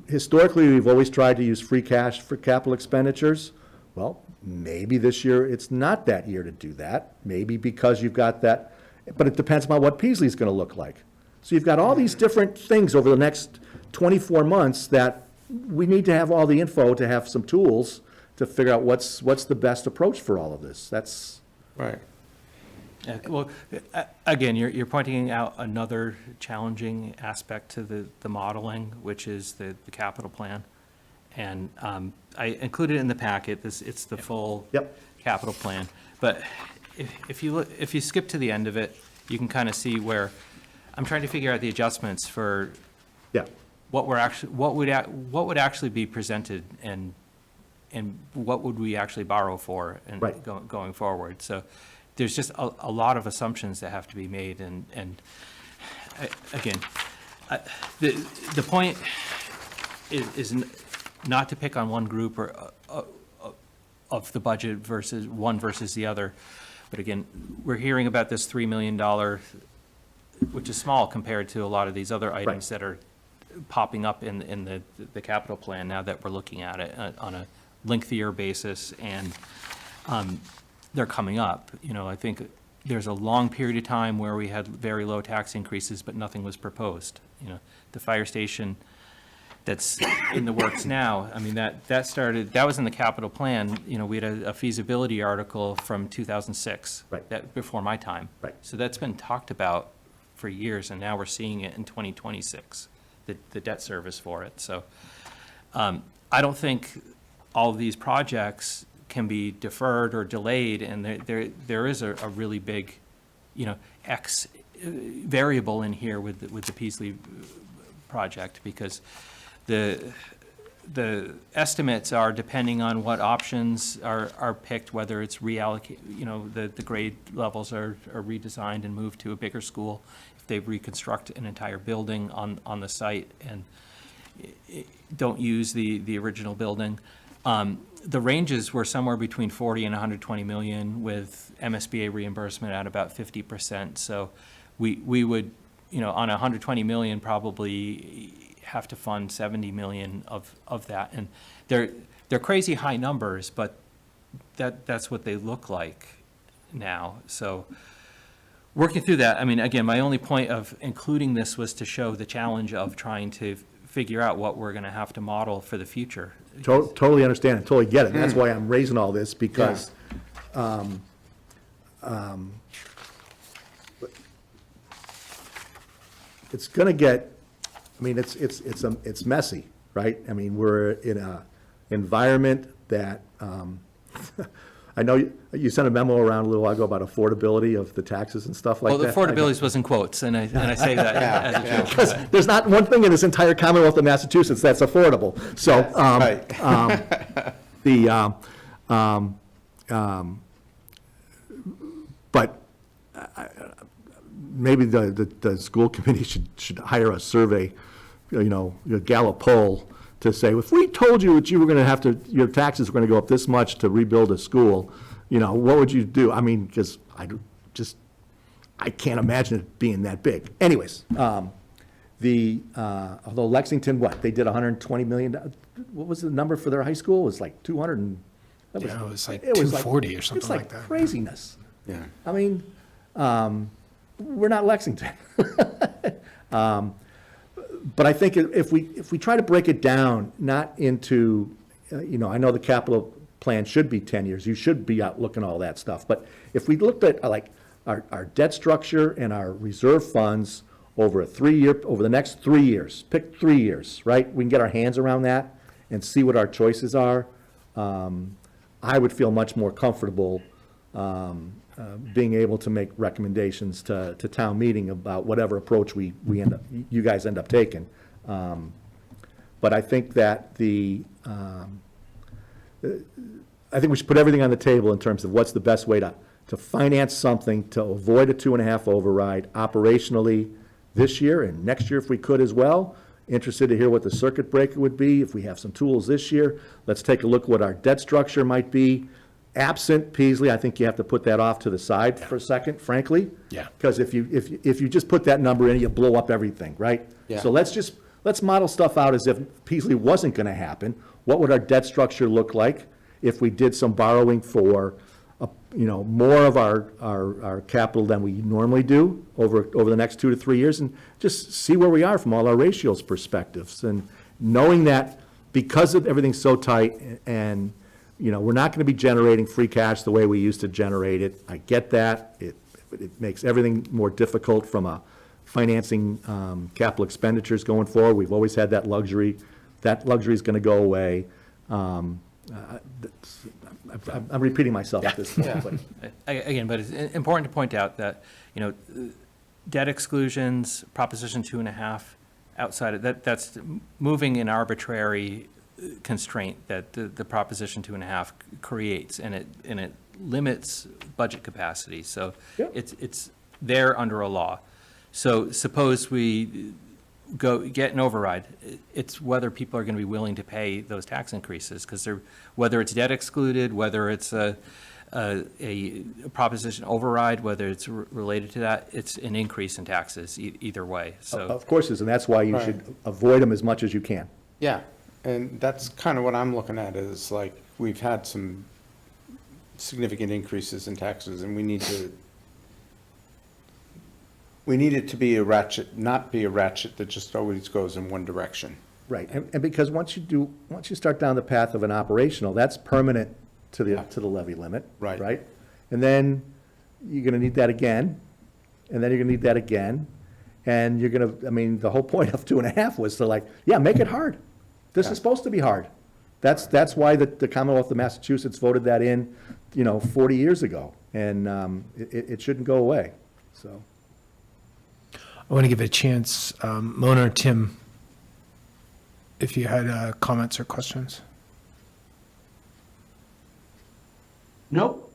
historically, we've always tried to use free cash for capital expenditures. Well, maybe this year it's not that year to do that. Maybe because you've got that, but it depends on what Peasley's gonna look like. So you've got all these different things over the next 24 months that we need to have all the info to have some tools to figure out what's the best approach for all of this. That's, Right. Yeah, well, again, you're pointing out another challenging aspect to the modeling, which is the capital plan. And I included in the packet, it's the full Yep. capital plan. But if you skip to the end of it, you can kind of see where, I'm trying to figure out the adjustments for yeah, what would actually be presented, and what would we actually borrow for and Right. going forward. So there's just a lot of assumptions that have to be made, and again, the point is not to pick on one group or of the budget versus the other. But again, we're hearing about this $3 million, which is small compared to a lot of these other items that are popping up in the capital plan now that we're looking at it on a lengthier basis, and they're coming up. You know, I think there's a long period of time where we had very low tax increases, but nothing was proposed. You know, the fire station that's in the works now, I mean, that was in the capital plan. You know, we had a feasibility article from 2006. Right. That, before my time. Right. So that's been talked about for years, and now we're seeing it in 2026, the debt service for it. So I don't think all of these projects can be deferred or delayed, and there is a really big, you know, X variable in here with the Peasley project, because the estimates are depending on what options are picked, whether it's reallocate, you know, the grade levels are redesigned and moved to a bigger school, if they reconstruct an entire building on the site and don't use the original building. The ranges were somewhere between 40 and 120 million, with MSBA reimbursement at about 50%. So we would, you know, on 120 million, probably have to fund 70 million of that. And they're crazy high numbers, but that's what they look like now. So working through that, I mean, again, my only point of including this was to show the challenge of trying to figure out what we're going to have to model for the future. totally understand and totally get it. That's why I'm raising all this, because it's gonna get, I mean, it's messy, right? I mean, we're in a environment that, I know you sent a memo around a little while ago about affordability of the taxes and stuff like Well, the that. affordability was in quotes, and I say that as a joke. Because there's not one thing in this entire Commonwealth of Massachusetts that's affordable. So, Right. but maybe the school committee should hire a survey, a Gallup poll to say, if we told you that you were gonna have to, your taxes were gonna go up this much to rebuild a school, what would you do? I mean, because I can't imagine it being that big. Anyways, although Lexington, they did $120 million, what was the number for their high school? It was like 200 and. Yeah, it was like 240 or something like that. It's like craziness. Yeah. I mean, we're not Lexington. But I think if we try to break it down, not into, I know the capital plan should be 10 years. You should be out looking at all that stuff. But if we looked at like our debt structure and our reserve funds over the next 3 years, pick 3 years, right? We can get our hands around that and see what our choices are. I would feel much more comfortable being able to make recommendations to town meeting about whatever approach you guys end up taking. But I think that I think we should put everything on the table in terms of what's the best way to finance something, to avoid a 2.5 override operationally this year and next year if we could as well. Interested to hear what the circuit breaker would be if we have some tools this year. Let's take a look what our debt structure might be. Absent Peasley, I think you have to put that off to the side for a second, frankly. Yeah. Because if you just put that number in, you blow up everything, right? Yeah. So let's model stuff out as if Peasley wasn't going to happen. What would our debt structure look like if we did some borrowing for, more of our capital than we normally do over the next 2 to 3 years, and just see where we are from all our ratios perspectives, and knowing that because of everything's so tight and we're not going to be generating free cash the way we used to generate it. I get that. It makes everything more difficult from a financing capital expenditures going forward. We've always had that luxury. That luxury is going to go away. I'm repeating myself at this point. But Again, but it's important to point out that, debt exclusions, Proposition 2.5, outside of that, that's moving an arbitrary constraint that the Proposition 2.5 creates, and it limits budget capacity. So Yep. it's there under a law. So suppose we get an override, it's whether people are going to be willing to pay those tax increases, because whether it's debt excluded, whether it's a proposition override, whether it's related to that, it's an increase in taxes either way. So of course it is, and that's why you should avoid them as much as you can. Yeah, and that's kind of what I'm looking at, is like, we've had some significant increases in taxes, and we need it to be a ratchet, not be a ratchet that just always goes in one direction. Right, and because once you start down the path of an operational, that's permanent to the levy limit. Right. Right? And then you're gonna need that again, and then you're gonna need that again, and you're gonna, the whole point of 2.5 was to make it hard. This is supposed to be hard. That's why the Commonwealth of Massachusetts voted that in, 40 years ago, and it shouldn't go away, so. I want to give it a chance, Mona or Tim, if you had comments or questions. Nope.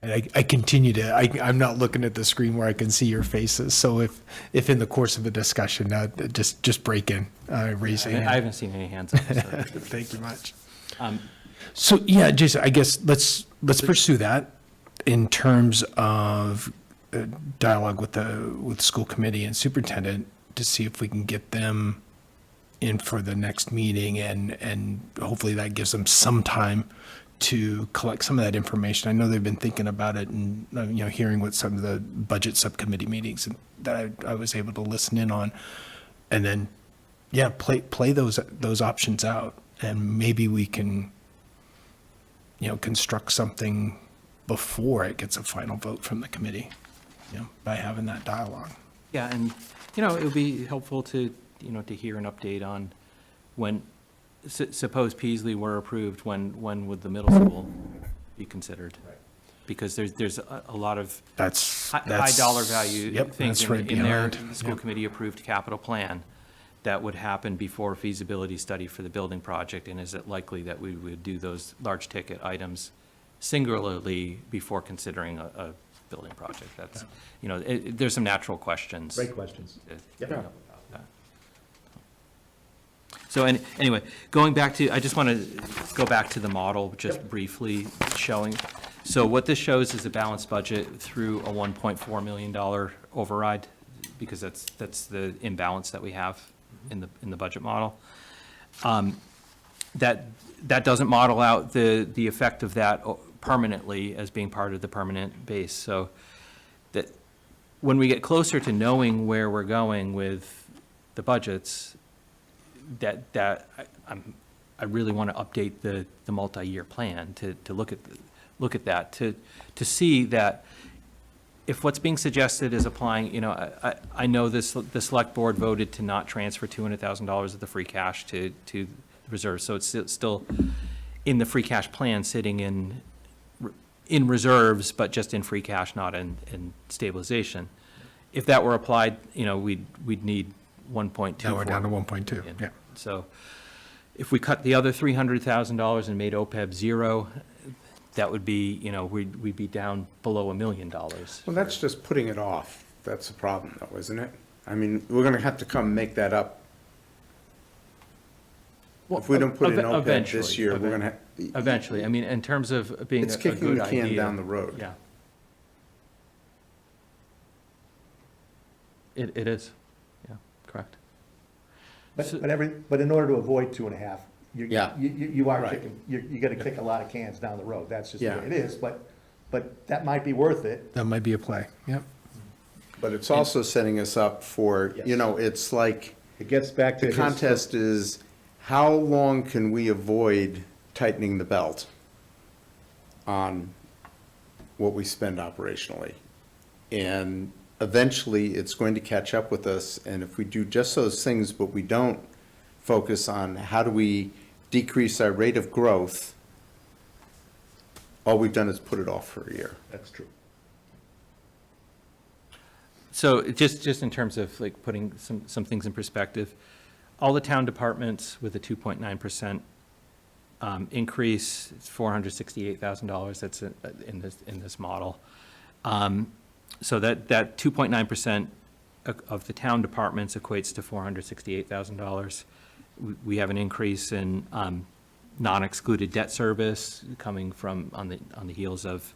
And I continue to, I'm not looking at the screen where I can see your faces, so if in the course of the discussion, just break in, raise a hand. I haven't seen any hands up. So. Thank you much. So, yeah, Jason, I guess let's pursue that in terms of dialogue with the school committee and superintendent to see if we can get them in for the next meeting, and hopefully that gives them some time to collect some of that information. I know they've been thinking about it, and hearing what some of the budget subcommittee meetings that I was able to listen in on, and then play those options out, and maybe we can construct something before it gets a final vote from the committee, by having that dialogue. Yeah, and, it would be helpful to, to hear an update on when, suppose Peasley were approved, when would the middle school be considered? Because there's a lot of high dollar value Yep, things that's right in their beyond, school yep. committee approved capital plan that would happen before feasibility study for the building project, and is it likely that we would do those large ticket items singularly before considering a building project? That's, there's some natural questions. Great questions. Yep. About that. So anyway, going back to, I just want to go back to the model just briefly showing. So what this shows is a balanced budget through a $1.4 million override, because that's the imbalance that we have in the budget model. That doesn't model out the effect of that permanently as being part of the permanent base. So that when we get closer to knowing where we're going with the budgets, I really want to update the multi-year plan to look at that, to see that if what's being suggested is applying, I know the select board voted to not transfer $200,000 of the free cash to reserve, so it's still in the free cash plan sitting in reserves, but just in free cash, not in stabilization. If that were applied, we'd need 1.2. Now we're down to 1.2, yeah. So if we cut the other $300,000 and made OPEB zero, that would be, we'd be down below $1 million. Well, that's just putting it off. That's the problem, though, isn't it? I mean, we're going to have to come make that up. If we don't put in OPEB this year, we're going to have. Eventually, I mean, in terms of being It's a good kicking the can idea. down the road. Yeah. It is, yeah, correct. But in order to avoid 2.5, Yeah. you are Right. kicking, you gotta kick a lot of cans down the road. That's just the Yeah. way it is, but that might be worth it. That might be a play, yep. But it's also setting us up for, Yes. it's like, It gets back to the contest is, how long can we avoid tightening the belt on what we spend operationally? And eventually, it's going to catch up with us, and if we do just those things, but we don't focus on how do we decrease our rate of growth, all we've done is put it off for a year. That's true. So just in terms of like putting some things in perspective, all the town departments with a 2.9% increase, it's $468,000. That's in this model. So that 2.9% of the town departments equates to $468,000. We have an increase in non-excluded debt service coming from on the heels of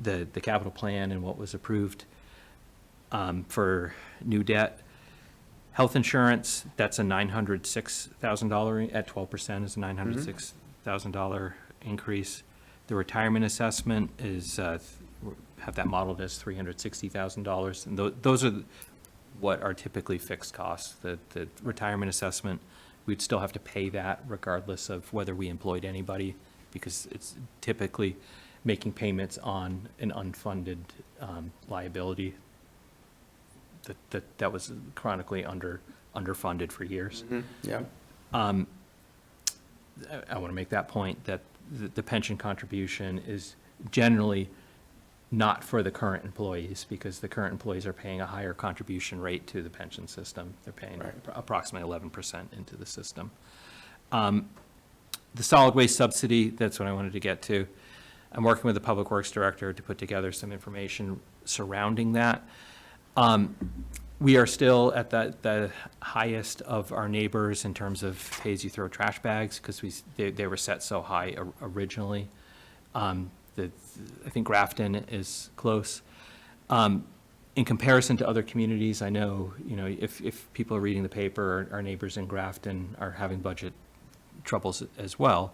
the capital plan and what was approved for new debt. Health insurance, that's a $906,000, at 12% is a $906,000 increase. The retirement assessment is, have that modeled as $360,000. And those are what are typically fixed costs. The retirement assessment, we'd still have to pay that regardless of whether we employed anybody, because it's typically making payments on an unfunded liability that was chronically underfunded for years. Yeah. I want to make that point, that the pension contribution is generally not for the current employees, because the current employees are paying a higher contribution rate to the pension system. They're paying Right. approximately 11% into the system. The solid waste subsidy, that's what I wanted to get to. I'm working with the Public Works Director to put together some information surrounding that. We are still at the highest of our neighbors in terms of pay-as-you-throw trash bags, because they were set so high originally. I think Grafton is close. In comparison to other communities, I know, if people are reading the paper, our neighbors in Grafton are having budget troubles as well.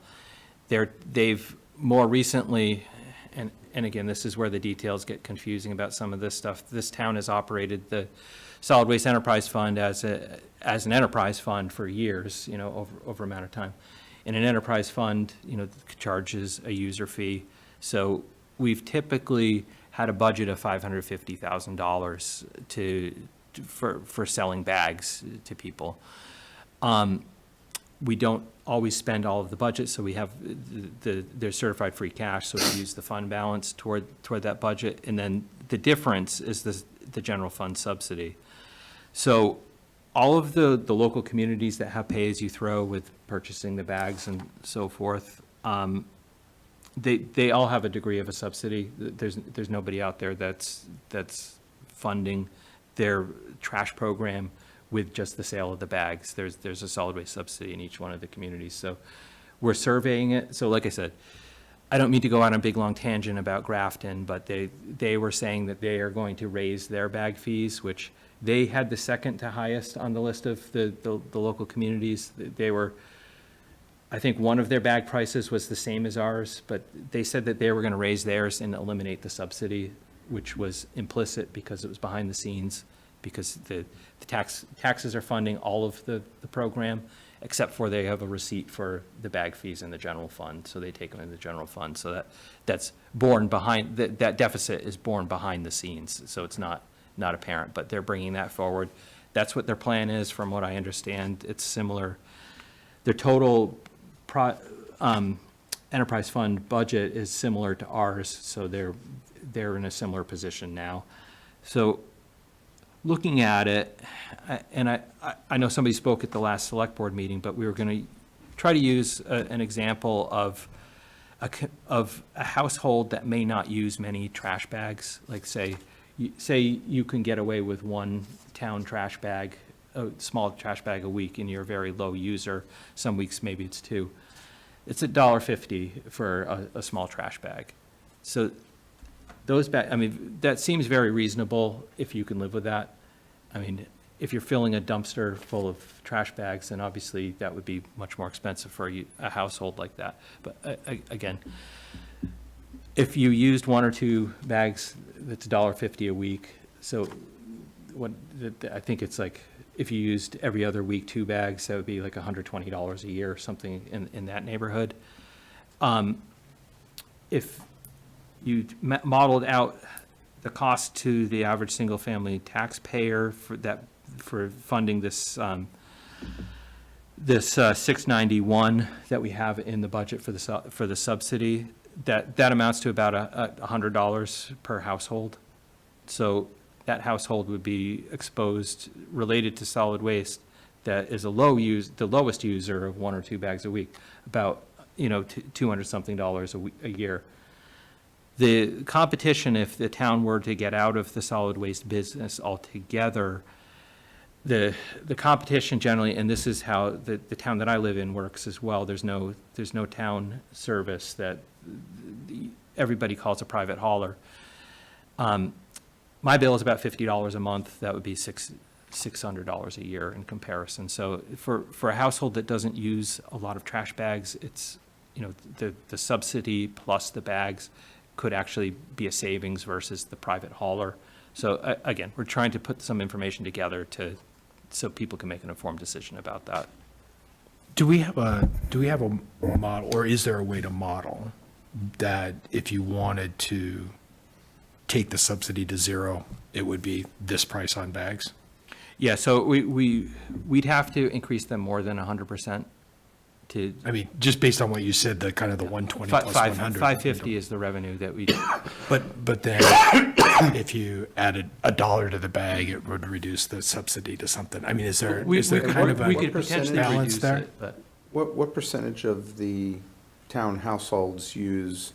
They've more recently, and again, this is where the details get confusing about some of this stuff. This town has operated the Solid Waste Enterprise Fund as an enterprise fund for years, over amount of time. In an enterprise fund, charges a user fee. So we've typically had a budget of $550,000 for selling bags to people. We don't always spend all of the budget, so we have their certified free cash, so we use the fund balance toward that budget. And then the difference is the general fund subsidy. So all of the local communities that have pay-as-you-throw with purchasing the bags and so forth, they all have a degree of a subsidy. There's nobody out there that's funding their trash program with just the sale of the bags. There's a solid waste subsidy in each one of the communities. So we're surveying it. So like I said, I don't mean to go on a big, long tangent about Grafton, but they were saying that they are going to raise their bag fees, which they had the second to highest on the list of the local communities. They were, I think one of their bag prices was the same as ours, but they said that they were going to raise theirs and eliminate the subsidy, which was implicit because it was behind the scenes, because the taxes are funding all of the program, except for they have a receipt for the bag fees in the general fund, so they take them in the general fund. So that's borne behind, that deficit is borne behind the scenes, so it's not apparent, but they're bringing that forward. That's what their plan is, from what I understand. It's similar. Their total enterprise fund budget is similar to ours, so they're in a similar position now. So looking at it, and I know somebody spoke at the last select board meeting, but we were going to try to use an example of a household that may not use many trash bags. Like say you can get away with one town trash bag, a small trash bag a week, and you're a very low user. Some weeks maybe it's two. It's $1.50 for a small trash bag. So those bags, I mean, that seems very reasonable if you can live with that. I mean, if you're filling a dumpster full of trash bags, then obviously that would be much more expensive for a household like that. But again, if you used one or two bags, that's $1.50 a week. So I think it's like, if you used every other week 2 bags, that would be like $120 a year, something in that neighborhood. If you modeled out the cost to the average single-family taxpayer for funding this this 691 that we have in the budget for the subsidy, that amounts to about $100 per household. So that household would be exposed, related to solid waste, that is the lowest user of 1 or 2 bags a week, about $200-something a year. The competition, if the town were to get out of the solid waste business altogether, the competition generally, and this is how the town that I live in works as well, there's no town service that everybody calls a private hauler. My bill is about $50 a month. That would be $600 a year in comparison. So for a household that doesn't use a lot of trash bags, it's, the subsidy plus the bags could actually be a savings versus the private hauler. So again, we're trying to put some information together so people can make an informed decision about that. Do we have a model, or is there a way to model that if you wanted to take the subsidy to zero, it would be this price on bags? Yeah, so we'd have to increase them more than 100% to. I mean, just based on what you said, the kind of the 120 plus 100. 550 is the revenue that we. But then if you added $1 to the bag, it would reduce the subsidy to something. I mean, is there kind of we a could potentially balance reduce there? it, but What percentage of the town households use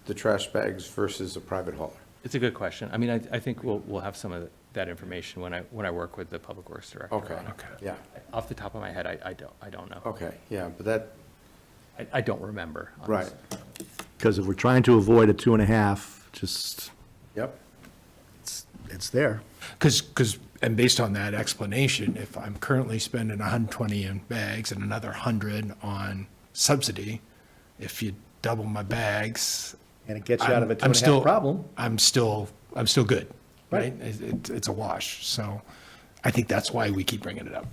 the trash bags versus a private hauler? it's a good question. I mean, I think we'll have some of that information when I work with the Public Works Director. Okay, on it. yeah, Off the top of my head, I don't know. okay, yeah, but that, I don't remember. right, honestly. Because if we're trying to avoid a 2.5, just, yep. it's there. Because, and based on that explanation, if I'm currently spending 120 in bags and another 100 on subsidy, if you double my bags. And it gets you out of a I'm 2.5 still- problem. I'm still good, right? Right. It's a wash. So I think that's why we keep bringing it up.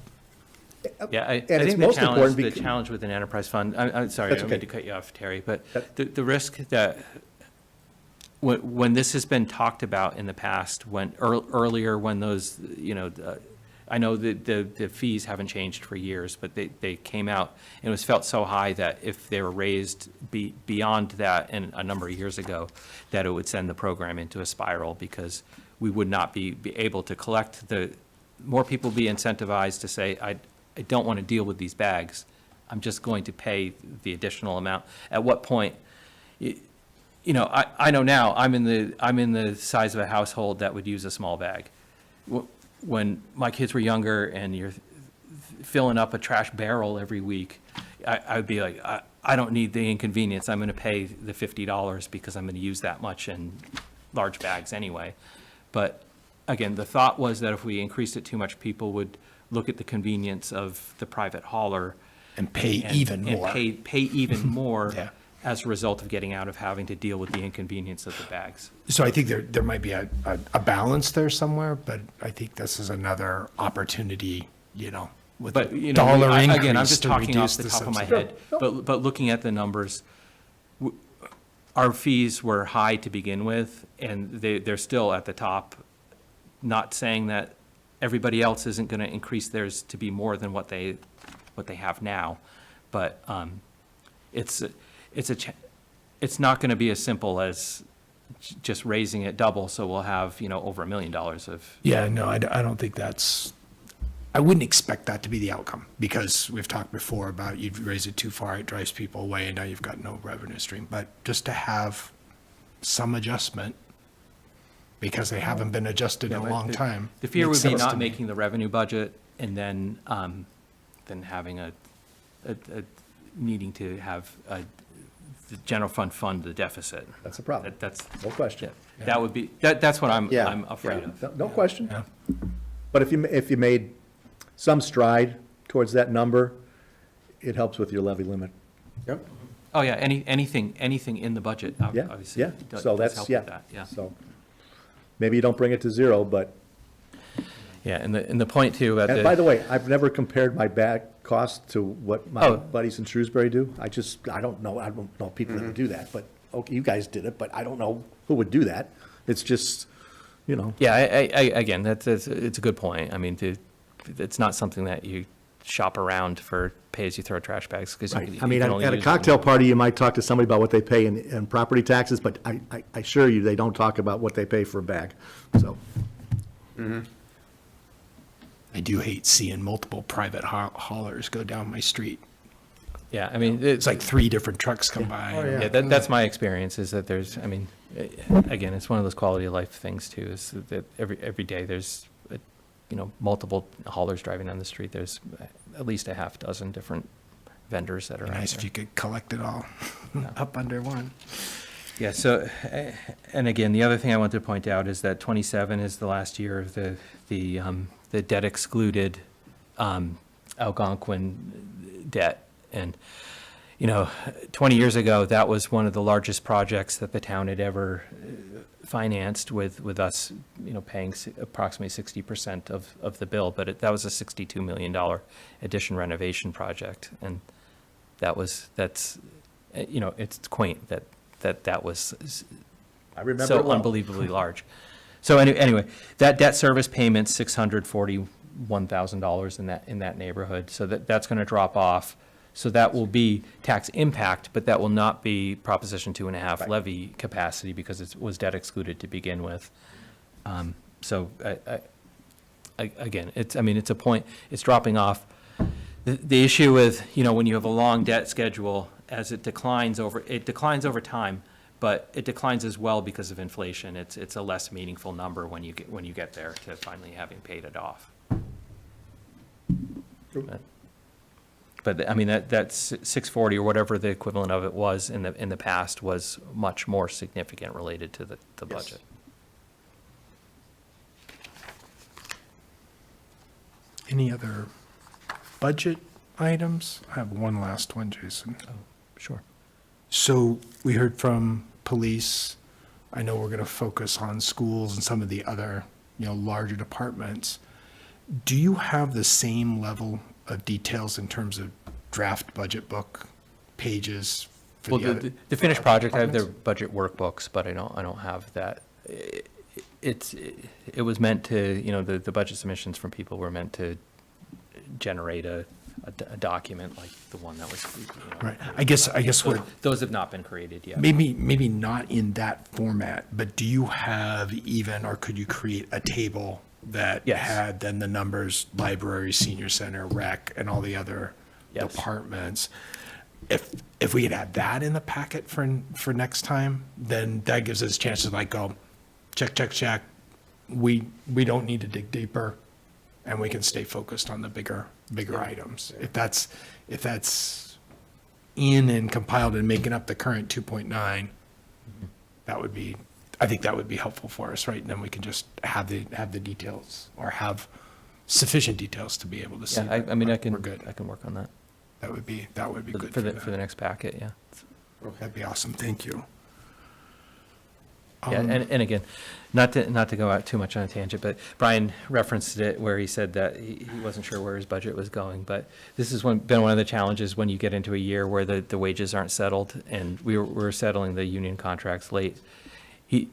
Yeah, I it's think the most challenge, important the becau- challenge with an enterprise fund, I'm sorry, I That's don't mean okay. to cut you off, Terry, but That- the risk that, when this has been talked about in the past, when, earlier when those, I know that the fees haven't changed for years, but they came out, and it was felt so high that if they were raised beyond that in a number of years ago, that it would send the program into a spiral, because we would not be able to collect more people be incentivized to say, I don't want to deal with these bags. I'm just going to pay the additional amount. At what point, I know now, I'm in the size of a household that would use a small bag. When my kids were younger and you're filling up a trash barrel every week, I would be like, I don't need the inconvenience. I'm going to pay the $50 because I'm going to use that much in large bags anyway. But again, the thought was that if we increased it too much, people would look at the convenience of the private hauler. And pay even more. And pay even more Yeah. as a result of getting out of having to deal with the inconvenience of the bags. So I think there might be a balance there somewhere, but I think this is another opportunity, with But, the dollar again, I'm increase just to talking off reduce the the top of my subsidy. head, but looking at the numbers, our fees were high to begin with, and they're still at the top. Not saying that everybody else isn't going to increase theirs to be more than what they have now, but it's not going to be as simple as just raising it double, so we'll have, over $1 million of. Yeah, no, I don't think I wouldn't expect that to be the outcome, because we've talked before about you raise it too far, it drives people away, and now you've got no revenue stream. But just to have some adjustment, because they haven't been adjusted in a long time. The fear makes would be sense to not me. making the revenue budget and then having a needing to have the general fund the deficit. That's a problem. That's, No question. that would be, that's what I'm Yeah, afraid yeah. of. No question. Yeah. But if you made some stride towards that number, it helps with your levy limit. Yep. Oh, yeah, anything in the budget, Yeah, obviously. yeah. does So help that's, with yeah. that, yeah. So maybe you don't bring it to zero, but, Yeah, and the point too about and by the way, I've never compared my bag cost to what my Oh. buddies in Shrewsbury do. I don't know people that would do that, but, okay, you guys did it, but I don't know who would do that. It's just, Yeah, again, it's a good point. I mean, it's not something that you shop around for pay-as-you-throw trash bags, because right. I mean, at a cocktail party, you might talk to somebody about what they pay in property taxes, but I assure you, they don't talk about what they pay for a bag, so. I do hate seeing multiple private haulers go down my street. Yeah, I mean, It's like 3 different trucks come by. Oh, yeah. Yeah, that's my experience, is that there's, I mean, again, it's one of those quality of life things too, is that every day there's, multiple haulers driving down the street. There's at least a half dozen different vendors that are Be out nice if there. you could collect it all up under one. Yeah, so, and again, the other thing I wanted to point out is that 27 is the last year of the debt excluded Algonquin debt. And, 20 years ago, that was one of the largest projects that the town had ever financed, with us, paying approximately 60% of the bill. But that was a $62 million addition renovation project. And that's it's quaint that was I remember it so well. unbelievably large. So anyway, that debt service payment's $641,000 in that neighborhood. So that's going to drop off. So that will be tax impact, but that will not be Proposition 2.5 levy capacity, because it was debt excluded to begin with. So again, it's a point, it's dropping off. The issue with, when you have a long debt schedule, as it declines over time, but it declines as well because of inflation. It's a less meaningful number when you get there to finally having paid it off. But I mean, that 640 or whatever the equivalent of it was in the past was much more significant related to the budget. Any other budget items? I have one last one, Jason. Sure. So we heard from police. I know we're going to focus on schools and some of the other, larger departments. Do you have the same level of details in terms of draft budget book pages for Well, the other? the finished project, I have their departments? budget workbooks, but I don't have that. It was meant to, the budget submissions from people were meant to generate a document like the one that was, Right, I guess what, those have not been created yet. maybe not in that format, but do you have even, or could you create a table that Yes. had then the numbers, library, senior center, rec, and all the other Yes. departments? If we could add that in the packet for next time, then that gives us a chance to like go, check, check, check. We don't need to dig deeper, and we can stay focused on the bigger items. If that's in and compiled and making up the current 2.9, I think that would be helpful for us, right? And then we can just have the details, or have sufficient details to be able to see. Yeah, I mean, We're good. I can work on that That would be good for the next packet, yeah. That'd be awesome, thank you. Yeah, and again, not to go out too much on a tangent, but Brian referenced it where he said that he wasn't sure where his budget was going, but this has been one of the challenges when you get into a year where the wages aren't settled, and we're settling the union contracts late. He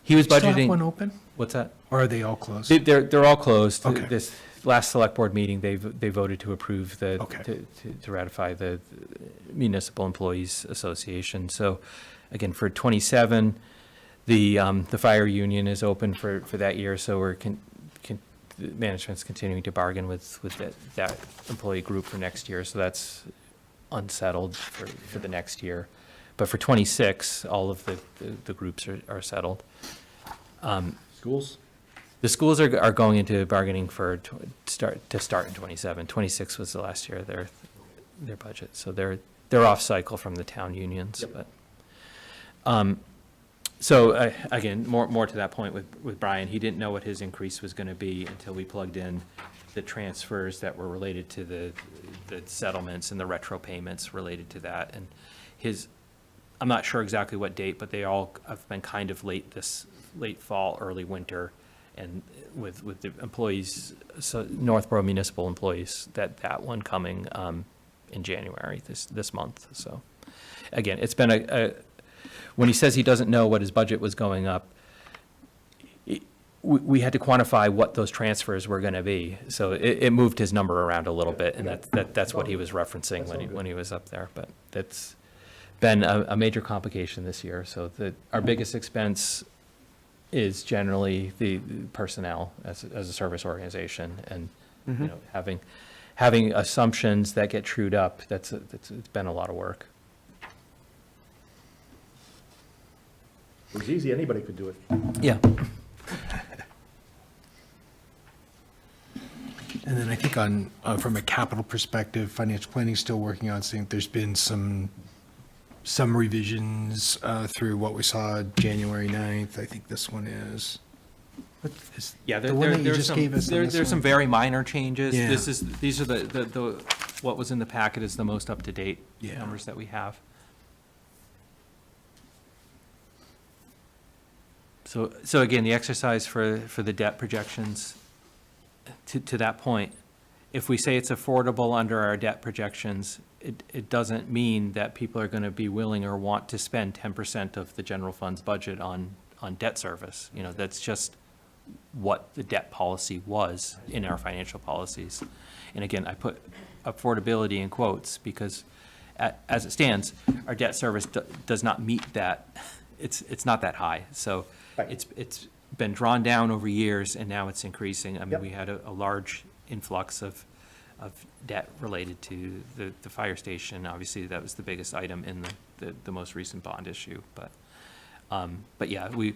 was Still have budgeting. one open, What's that? or are they all closed? They're all closed. Okay. This last select board meeting, they voted to approve Okay. to ratify the Municipal Employees Association. So again, for 27, the fire union is open for that year, so the management's continuing to bargain with that employee group for next year, so that's unsettled for the next year. But for 26, all of the groups are settled. Schools? The schools are going into bargaining for start in 27. 26 was the last year of their budget, so they're off cycle from the town unions. Yep. But so again, more to that point with Brian, he didn't know what his increase was going to be until we plugged in the transfers that were related to the settlements and the retro payments related to that. And I'm not sure exactly what date, but they all have been kind of late fall, early winter. And with the employees, so Northborough municipal employees, that one coming in January, this month. So again, it's been when he says he doesn't know what his budget was going up, we had to quantify what those transfers were going to be. So it moved his number around a little bit, and that's what he was referencing when he was up there. But that's been a major complication this year. So our biggest expense is generally the personnel as a service organization, and having assumptions that get trued up. It's been a lot of work. It was easy, anybody could do it. Yeah. And then I think from a capital perspective, financial planning is still working on seeing if there's been some revisions through what we saw January 9th. I think this one is. What is Yeah, the one that you there's just some, gave us on this there's some one? very minor changes. Yeah. These are the what was in the packet is the most up-to-date Yeah. numbers that we have. So again, the exercise for the debt projections, to that point, if we say it's affordable under our debt projections, it doesn't mean that people are going to be willing or want to spend 10% of the general fund's budget on debt service. That's just what the debt policy was in our financial policies. And again, I put affordability in quotes because as it stands, our debt service does not meet that. It's not that high. So Right. it's been drawn down over years, and now it's increasing. I mean, Yep. we had a large influx of debt related to the fire station. Obviously, that was the biggest item in the most recent bond issue. But yeah, we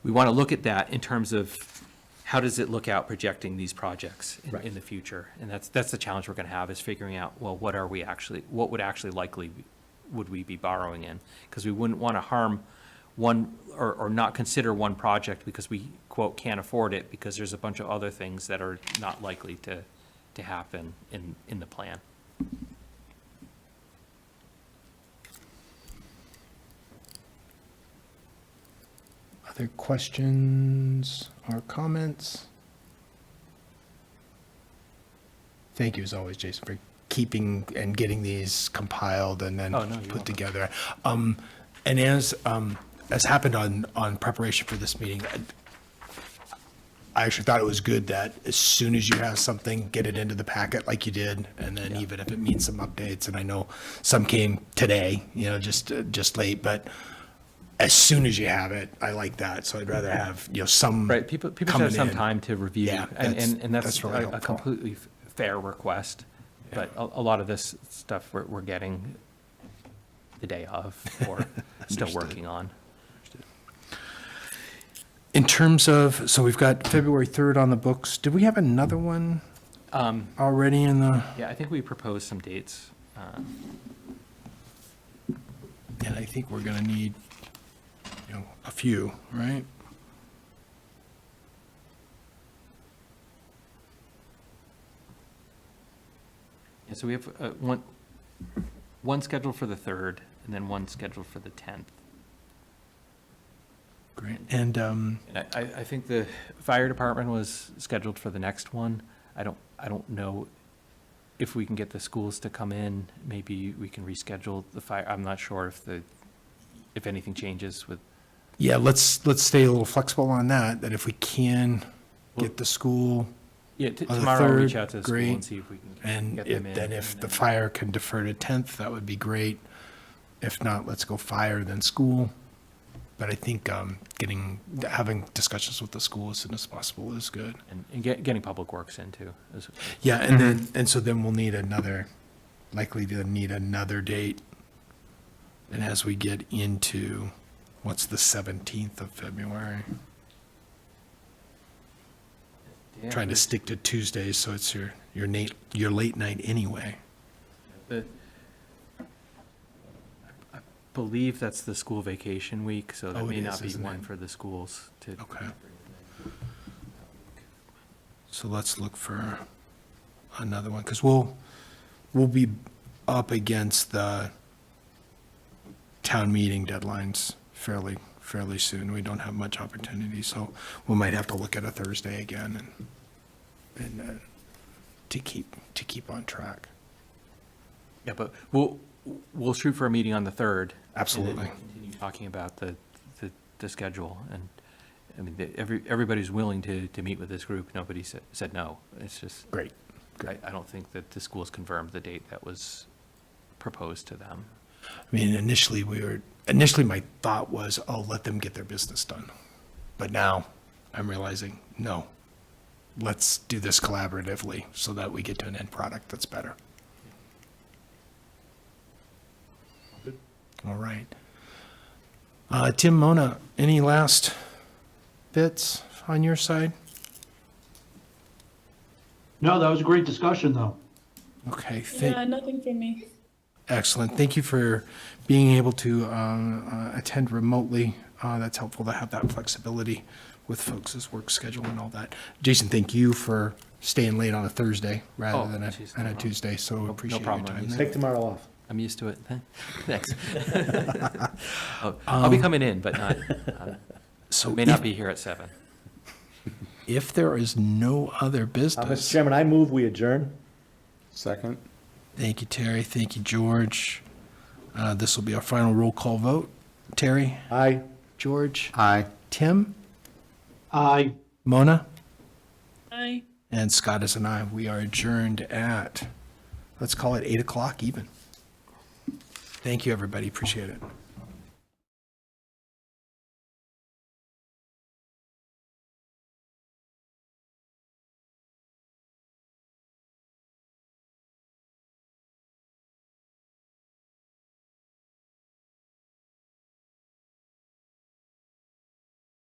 want to look at that in terms of how does it look out projecting these projects Right. in the future? And that's the challenge we're going to have, is figuring out, well, what would actually likely would we be borrowing in? Because we wouldn't want to harm one or not consider one project because we, quote, can't afford it, because there's a bunch of other things that are not likely to happen in the plan. Other questions or comments? thank you as always, Jason, for keeping and getting these compiled and then Oh, no, you're put welcome. together. And as happened on preparation for this meeting, I actually thought it was good that as soon as you have something, get it into the packet like you did, and then even if it means some updates, and I know some came today, just late, but as soon as you have it, I like that, so I'd rather have, some Right, people should coming have some in. time to review, Yeah, and that's that's really a helpful. completely fair request. But a lot of this stuff we're getting the day of, or still working on. In terms of, so we've got February 3rd on the books. Did we have another one already in the, Yeah, I think we proposed some dates. and I think we're gonna need, a few, right? Yeah, so we have one scheduled for the 3rd, and then one scheduled for the 10th. Great. And, And I think the fire department was scheduled for the next one. I don't know if we can get the schools to come in. Maybe we can reschedule the fire. I'm not sure if anything changes with, yeah, let's stay a little flexible on that if we can get the school, yeah, On the tomorrow I'll reach 3rd, out to the school great. and see if we can and get them in. if and the then- fire can defer to 10th, that would be great. If not, let's go fire, then school. But I think having discussions with the school as soon as possible is good. And getting public works into. Yeah, and so then we'll need likely to need another date. And as we get into, what's the 17th of February? Trying to stick to Tuesdays, so it's your late night anyway. I believe that's the school vacation week, so that Oh, it may is, not be isn't one it? for the schools to. Okay. So let's look for another one, because we'll be up against the town meeting deadlines fairly soon. We don't have much opportunity, so we might have to look at a Thursday again and to keep on track. Yeah, but we'll shoot for a meeting on the 3rd. Absolutely. And then continue talking about the schedule. And, I mean, everybody's willing to meet with this group. Nobody said no. It's just, Great. I don't think that the schools confirmed the date that was proposed to them. I mean, initially my thought was, oh, let them get their business done. But now I'm realizing, no, let's do this collaboratively so that we get to an end product that's better. All right. Tim, Mona, any last bits on your side? No, that was a great discussion, though. Okay, Yeah, nothing from me. excellent. Thank you for being able to attend remotely. That's helpful to have that flexibility with folks' work schedule and all that. Jason, thank you for staying late on a Thursday rather Oh, than a geez, no problem. Tuesday, so appreciate your problem. time I'm there. Take tomorrow off. I'm used to it. Thanks. I'll be coming in, but not, So may not be here at 7. if there is no other Mr. business, Chairman, I move we adjourn. Second? thank you, Terry. Thank you, George. This will be our final roll call vote. Terry, Aye. George, Aye. Tim, Aye. Mona, Bye. and Scott is an aye. We are adjourned at, let's call it 8 o'clock even. Thank you, everybody. Appreciate it.